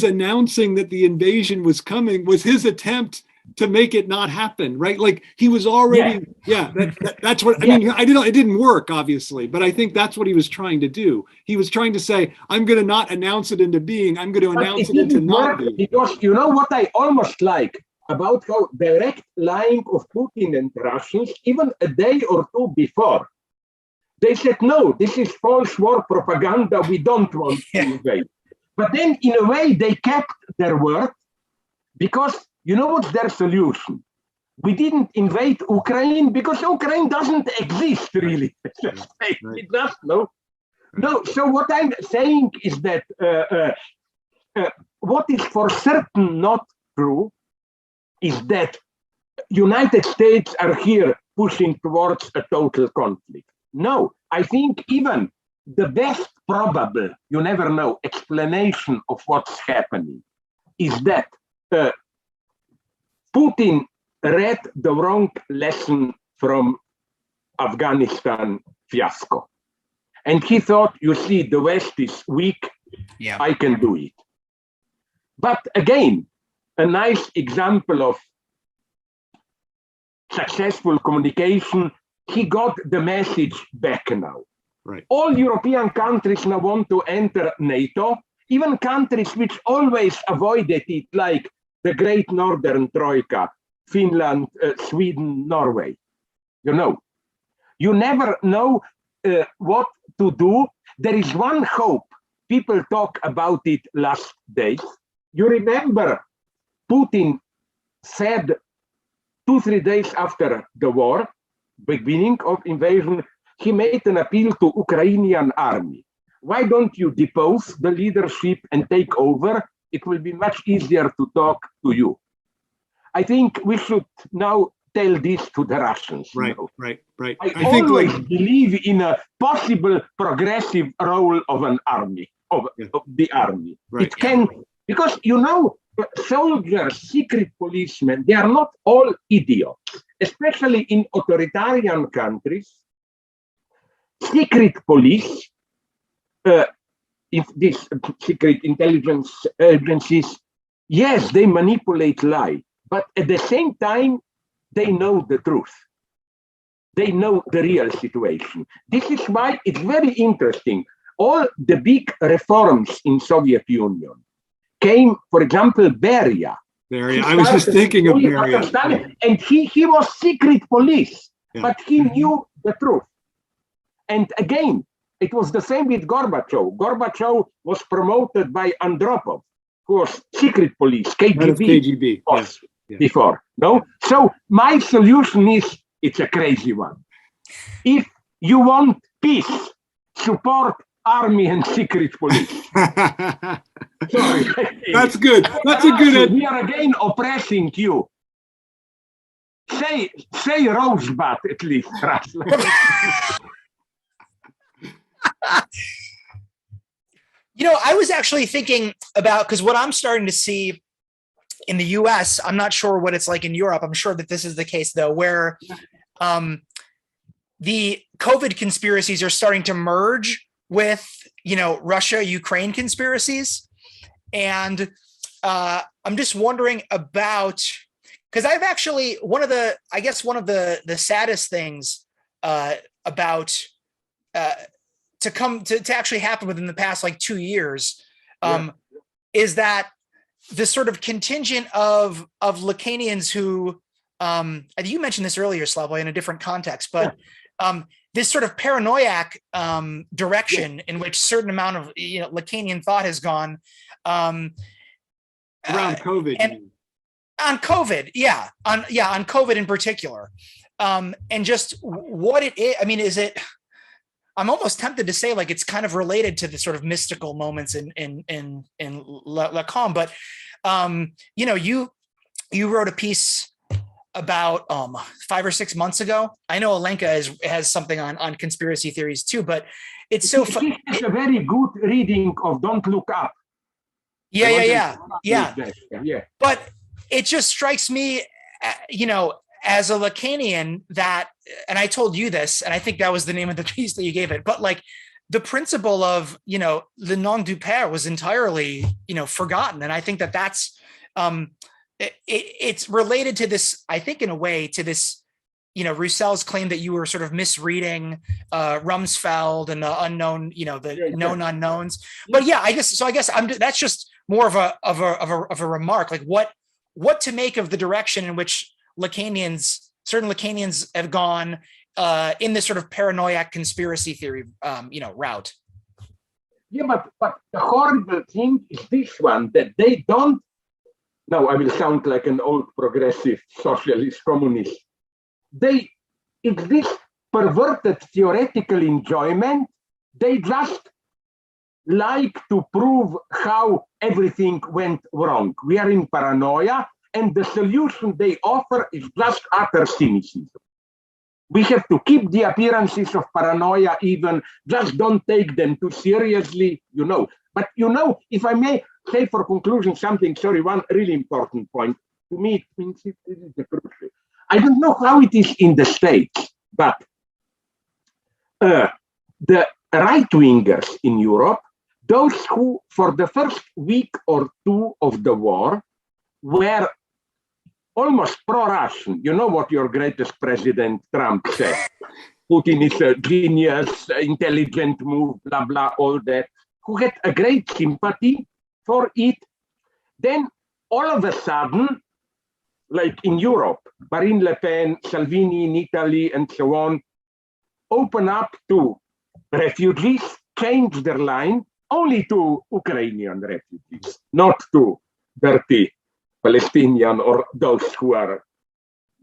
announcing that the invasion was coming was his attempt to make it not happen, right? Like, he was already, that's what, I mean, it didn't work, obviously, but I think that's what he was trying to do. He was trying to say, I'm going to not announce it into being, I'm going to announce it into not being. Because you know what I almost like about how direct lying of Putin and the Russians, even a day or two before, they said, no, this is false war propaganda, we don't want to invade. But then, in a way, they kept their word, because you know what's their solution? We didn't invade Ukraine because Ukraine doesn't exist, really. It does, no? No, so what I'm saying is that what is for certain not true is that United States are here pushing towards a total conflict. No, I think even the best probable, you never know, explanation of what's happening is that Putin read the wrong lesson from Afghanistan fiasco. And he thought, you see, the West is weak, I can do it. But again, a nice example of successful communication, he got the message back now. Right. All European countries now want to enter NATO, even countries which always avoided it, like the Great Northern Troika, Finland, Sweden, Norway. You never know what to do. There is one hope. People talk about it last days. You remember Putin said 2-3 days after the war, beginning of invasion, he made an appeal to Ukrainian army. Why don't you depose the leadership and take over? It will be much easier to talk to you. I think we should now tell this to the Russians. Right. I always believe in a possible progressive role of an army, of the army. Right. It can, because soldiers, secret policemen, they are not all idiots, especially in authoritarian countries. Secret police, if these secret intelligence agencies, yes, they manipulate lie, but at the same time, they know the truth. They know the real situation. This is why it's very interesting. All the big reforms in Soviet Union came, for example, Beria. I was just thinking of Beria. And he was secret police, but he knew the truth. And again, it was the same with Gorbachev. Gorbachev was promoted by Andropov, who was secret police, KGB, before. No? So my solution is, it's a crazy one. If you want peace, support army and secret police. Sorry. That's good. That's a good. We are again oppressing you. Say Rosebud at least. I was actually thinking about, because what I'm starting to see in the US, I'm not sure what it's like in Europe. I'm sure that this is the case, though, where the COVID conspiracies are starting to merge with, Russia-Ukraine conspiracies. And I'm just wondering about, because I've actually, one of the saddest things about to actually happen within the past 2 years is that this sort of contingent of Lacanians who, you mentioned this earlier, Slavoj, in a different context, but this sort of paranoiac direction in which certain amount of Lacanian thought has gone around COVID. And on COVID, on COVID in particular, and just what it is. I mean, is it? I'm almost tempted to say it's kind of related to the sort of mystical moments in Lacan, but you wrote a piece about 5 or 6 months ago. I know Alenka has something on conspiracy theories too, but it's so fun. It's a very good reading of Don't Look Up. Yeah. But it just strikes me, as a Lacanian, that, and I told you this, and I think that was the name of the piece that you gave it, but like the principle of, le nom du père was entirely, forgotten. And I think that that's, it's related to this, I think in a way, to this, Roussel's claim that you were sort of misreading Rumsfeld and the unknown, the known unknowns. But yeah, I guess that's just more of a remark, like what to make of the direction in which certain Lacanians have gone in this sort of paranoiac conspiracy theory, route. Yeah, but the horrible thing is this one, that they don't. Now I will sound like an old progressive socialist communist. It's this perverted theoretical enjoyment. They just like to prove how everything went wrong. We are in paranoia, and the solution they offer is just utter cynicism. We have to keep the appearances of paranoia even, just don't take them too seriously, But if I may say for conclusion something, one really important point. To me, it means it is the crucial. I don't know how it is in the States, but the right-wingers in Europe, those who for the first week or two of the war were almost pro-Russian. You know what your greatest president, Trump, said. Putin is a genius, intelligent move, blah, blah, all that, who had a great sympathy for it. Then all of a sudden, like in Europe, Marine Le Pen, Salvini in Italy, and so on, open up to refugees, change their line only to Ukrainian refugees, not to dirty Palestinian or those who are,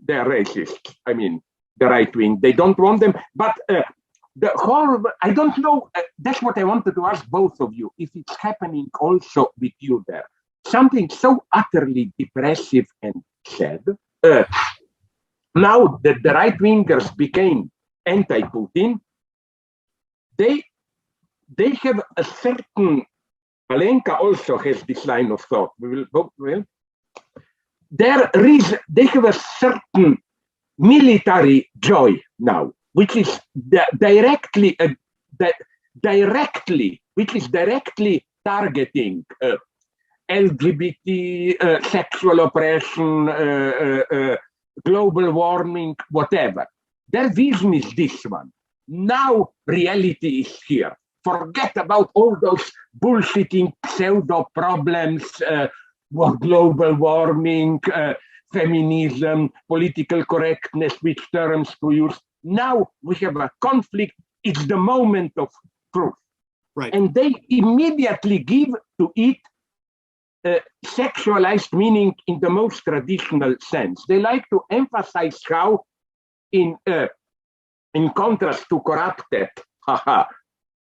they're racist. I mean, the right wing, they don't want them. But the whole, I don't know, that's what I wanted to ask both of you, if it's happening also with you there. Something so utterly depressive and sad. Now that the right wingers became anti-Putin, they have a certain, Alenka also has this line of thought. We will go, well, they have a certain military joy now, which is directly targeting LGBT, sexual oppression, global warming, whatever. Their vision is this one. Now reality is here. Forget about all those bullshitting pseudo problems, global warming, feminism, political correctness, which terms to use. Now we have a conflict. It's the moment of truth. Right. And they immediately give to it sexualized meaning in the most traditional sense. They like to emphasize how, in contrast to corrupted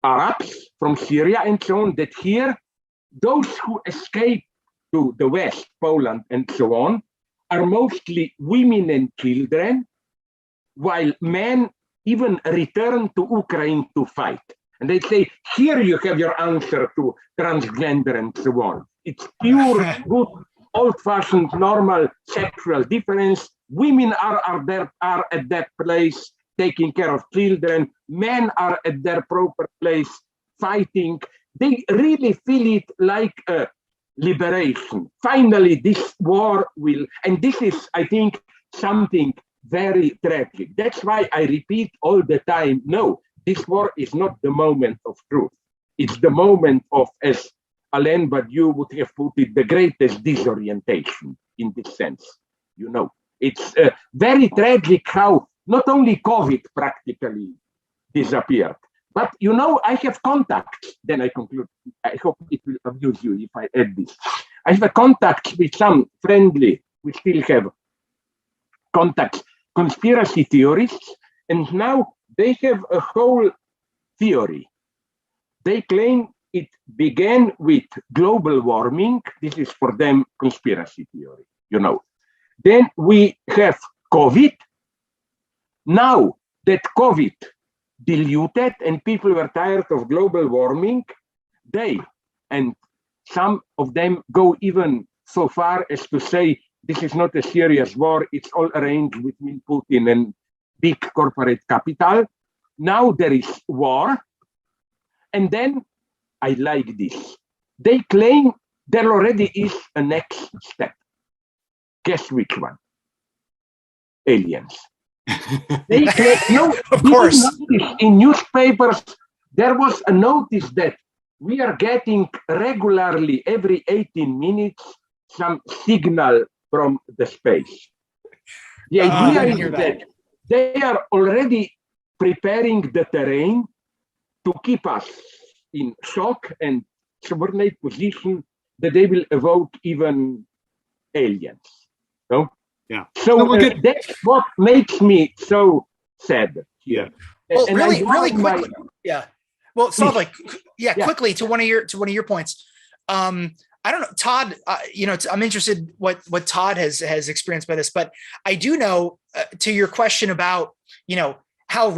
Arabs from Syria and so on, that here, those who escape to the West, Poland and so on, are mostly women and children, while men even return to Ukraine to fight. And they say, here you have your answer to transgender and so on. It's pure, good, old-fashioned, normal sexual difference. Women are at that place taking care of children. Men are at their proper place fighting. They really feel it like a liberation. Finally, this war will, and this is, I think, something very tragic. That's why I repeat all the time, no, this war is not the moment of truth. It's the moment of, as Alain Badiou would have put it, the greatest disorientation in this sense. It's very tragic how not only COVID practically disappeared, but I have contacts, then I conclude, I hope it will amuse you if I add this. I have a contact with some friendly, we still have contacts, conspiracy theorists, and now they have a whole theory. They claim it began with global warming. This is for them conspiracy theory, Then we have COVID. Now that COVID diluted and people were tired of global warming, they, and some of them go even so far as to say this is not a serious war. It's all arranged between Putin and big corporate capital. Now there is war. And then I like this. They claim there already is a next step. Guess which one? Aliens. They claim, Of course. In newspapers, there was a notice that we are getting regularly every 18 minutes some signal from the space. The idea is that they are already preparing the terrain to keep us in shock and subordinate position, that they will evoke even aliens. No? Yeah. So that's what makes me so sad here. Well, And really quickly. Yeah. Well, Slavoj, quickly to one of your points. I don't know, Todd. I'm interested what Todd has experienced by this, but I do know to your question about how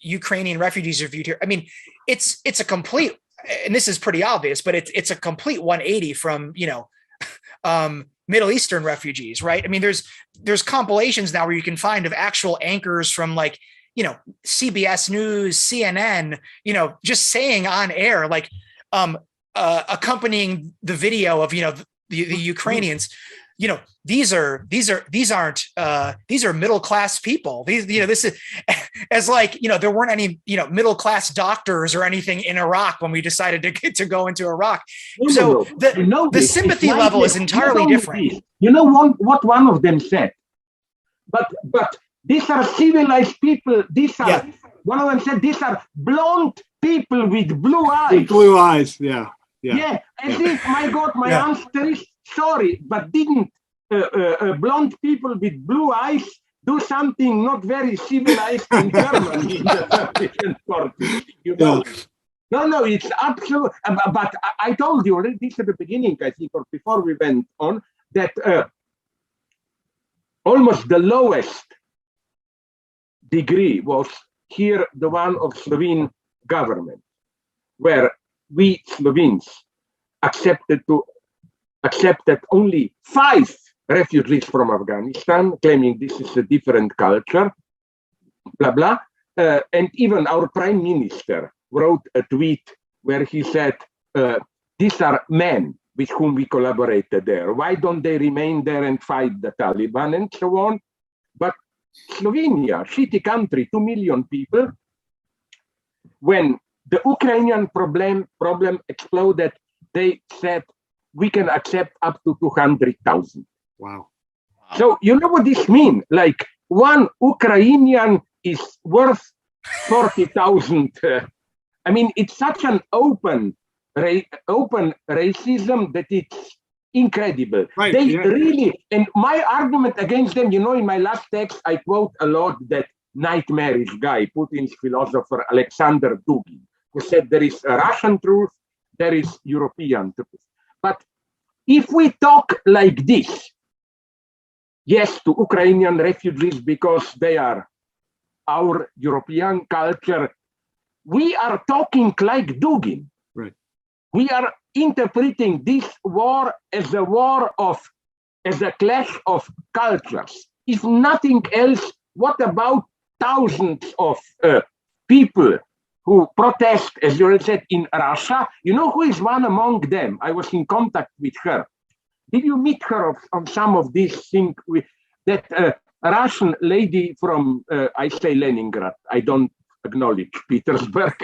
Ukrainian refugees are viewed here. I mean, it's a complete, and this is pretty obvious, but it's a complete 180 from Middle Eastern refugees, right? I mean, there's compilations now where you can find of actual anchors from CBS News, CNN, just saying on air, like accompanying the video of the Ukrainians, these are middle class people. This is as there weren't any middle class doctors or anything in Iraq when we decided to go into Iraq. The sympathy level is entirely different. What one of them said, but these are civilized people. These are one of them said these are blonde people with blue eyes. With blue eyes, yeah. As if, my God, my answer is sorry, but didn't blonde people with blue eyes do something not very civilized in Germany in the 30s and 40s? No, it's absolute. But I told you already this at the beginning, I think, or before we went on, that almost the lowest degree was here the one of Slovene government, where we Slovenes accepted only 5 refugees from Afghanistan, claiming this is a different culture, blah, blah. And even our prime minister wrote a tweet where he said, these are men with whom we collaborated there. Why don't they remain there and fight the Taliban and so on? But Slovenia, shitty country, 2 million people, when the Ukrainian problem exploded, they said we can accept up to 200,000. Wow. So you know what this means? Like one Ukrainian is worth 40,000. I mean, it's such an open racism that it's incredible. Right, They really, and my argument against them, in my last text, I quote a lot that nightmarish guy, Putin's philosopher Alexander Dugin, who said there is a Russian truth, there is European truth. But if we talk like this, yes, to Ukrainian refugees because they are our European culture, we are talking like Dugin. Right. We are interpreting this war as a clash of cultures. If nothing else, what about thousands of people who protest, as you said, in Russia? You know who is one among them? I was in contact with her. Did you meet her on some of these things? That Russian lady from, I say Leningrad, I don't acknowledge Petersburg,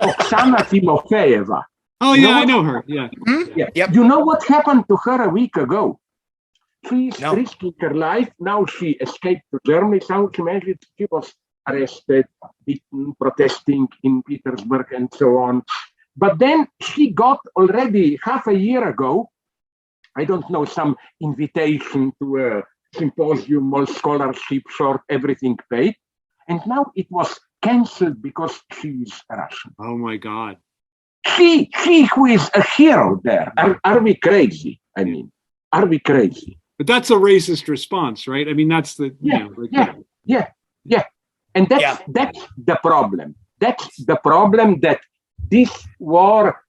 Oksana Timofeyeva. Oh, yeah, I know her. Yeah. Yep. You know what happened to her a week ago? She's risking her life. Now she escaped to Germany. Some imagine she was arrested, beaten, protesting in Petersburg, and so on. But then she got already half a year ago, I don't know, some invitation to a symposium, all scholarship, short, everything paid. And now it was cancelled because she is Russian. Oh my God. She who is a hero there. Are we crazy? I mean, are we crazy? But that's a racist response, right? I mean, that's the Yeah. And that's the problem. That's the problem, that this war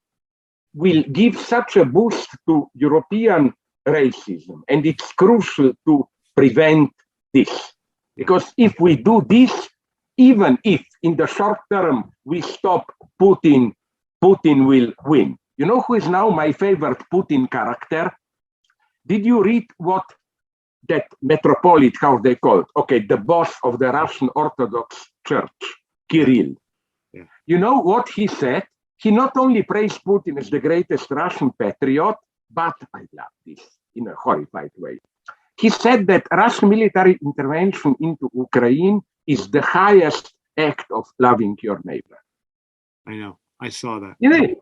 will give such a boost to European racism. And it's crucial to prevent this. Because if we do this, even if in the short term we stop Putin, Putin will win. You know who is now my favorite Putin character? Did you read what that metropolitan, how they call it? Okay, the boss of the Russian Orthodox Church, Kirill. Yeah. You know what he said? He not only praised Putin as the greatest Russian patriot, but I love this in a horrified way. He said that Russian military intervention into Ukraine is the highest act of loving your neighbor. I know. I saw that.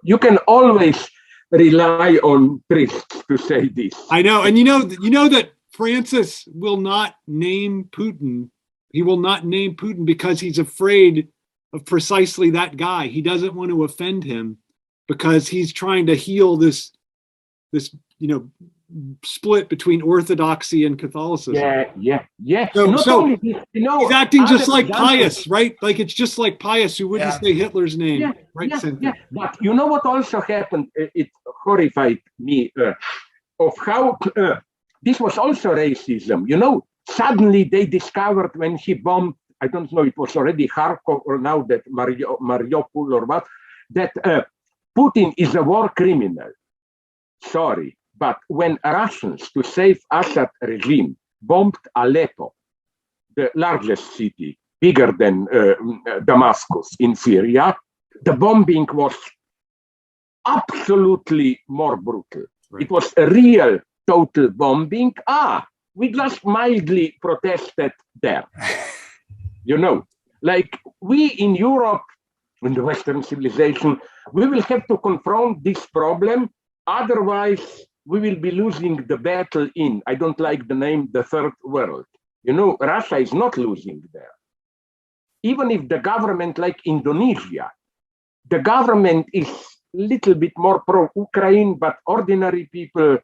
You can always rely on priests to say this. I know. And you know that Francis will not name Putin. He will not name Putin because he's afraid of precisely that guy. He doesn't want to offend him because he's trying to heal this split between Orthodoxy and Catholicism. Yeah. So only this, he's acting just like Pius, right? Like it's just like Pius who wouldn't say Hitler's name, right? Yeah. But you know what also happened? It horrified me of how this was also racism. You know, suddenly they discovered when he bombed, I don't know, it was already Kharkov or now that Mariupol or what, that Putin is a war criminal. Sorry. But when Russians, to save Assad regime, bombed Aleppo, the largest city, bigger than Damascus in Syria, the bombing was absolutely more brutal. Right. It was a real total bombing. We just mildly protested there. Like we in Europe, in the Western civilization, we will have to confront this problem. Otherwise, we will be losing the battle in, I don't like the name, the third world. Russia is not losing there. Even if the government, like Indonesia, the government is a little bit more pro-Ukraine, but ordinary people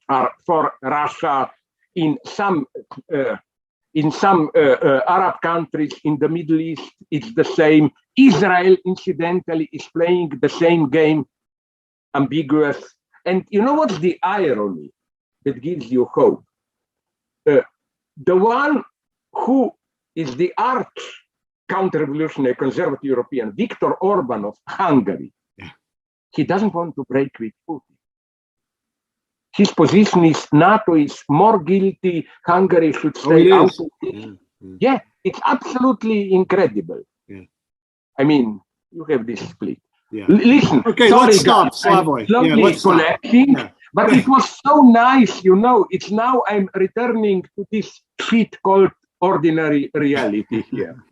are for Russia. In some Arab countries in the Middle East, it's the same. Israel, incidentally, is playing the same game, ambiguous. And you know what's the irony that gives you hope? The one who is the arch counter-revolutionary conservative European, Viktor Orban of Hungary, he doesn't want to break with Putin. His position is NATO is more guilty, Hungary should stay out. Yeah, it's absolutely incredible. Yeah. I mean, you have this split. Yeah. Listen, okay, sorry, let's stop, Slavoj. Let's collapsing, but it was so nice, It's now I'm returning to this shit called ordinary reality here.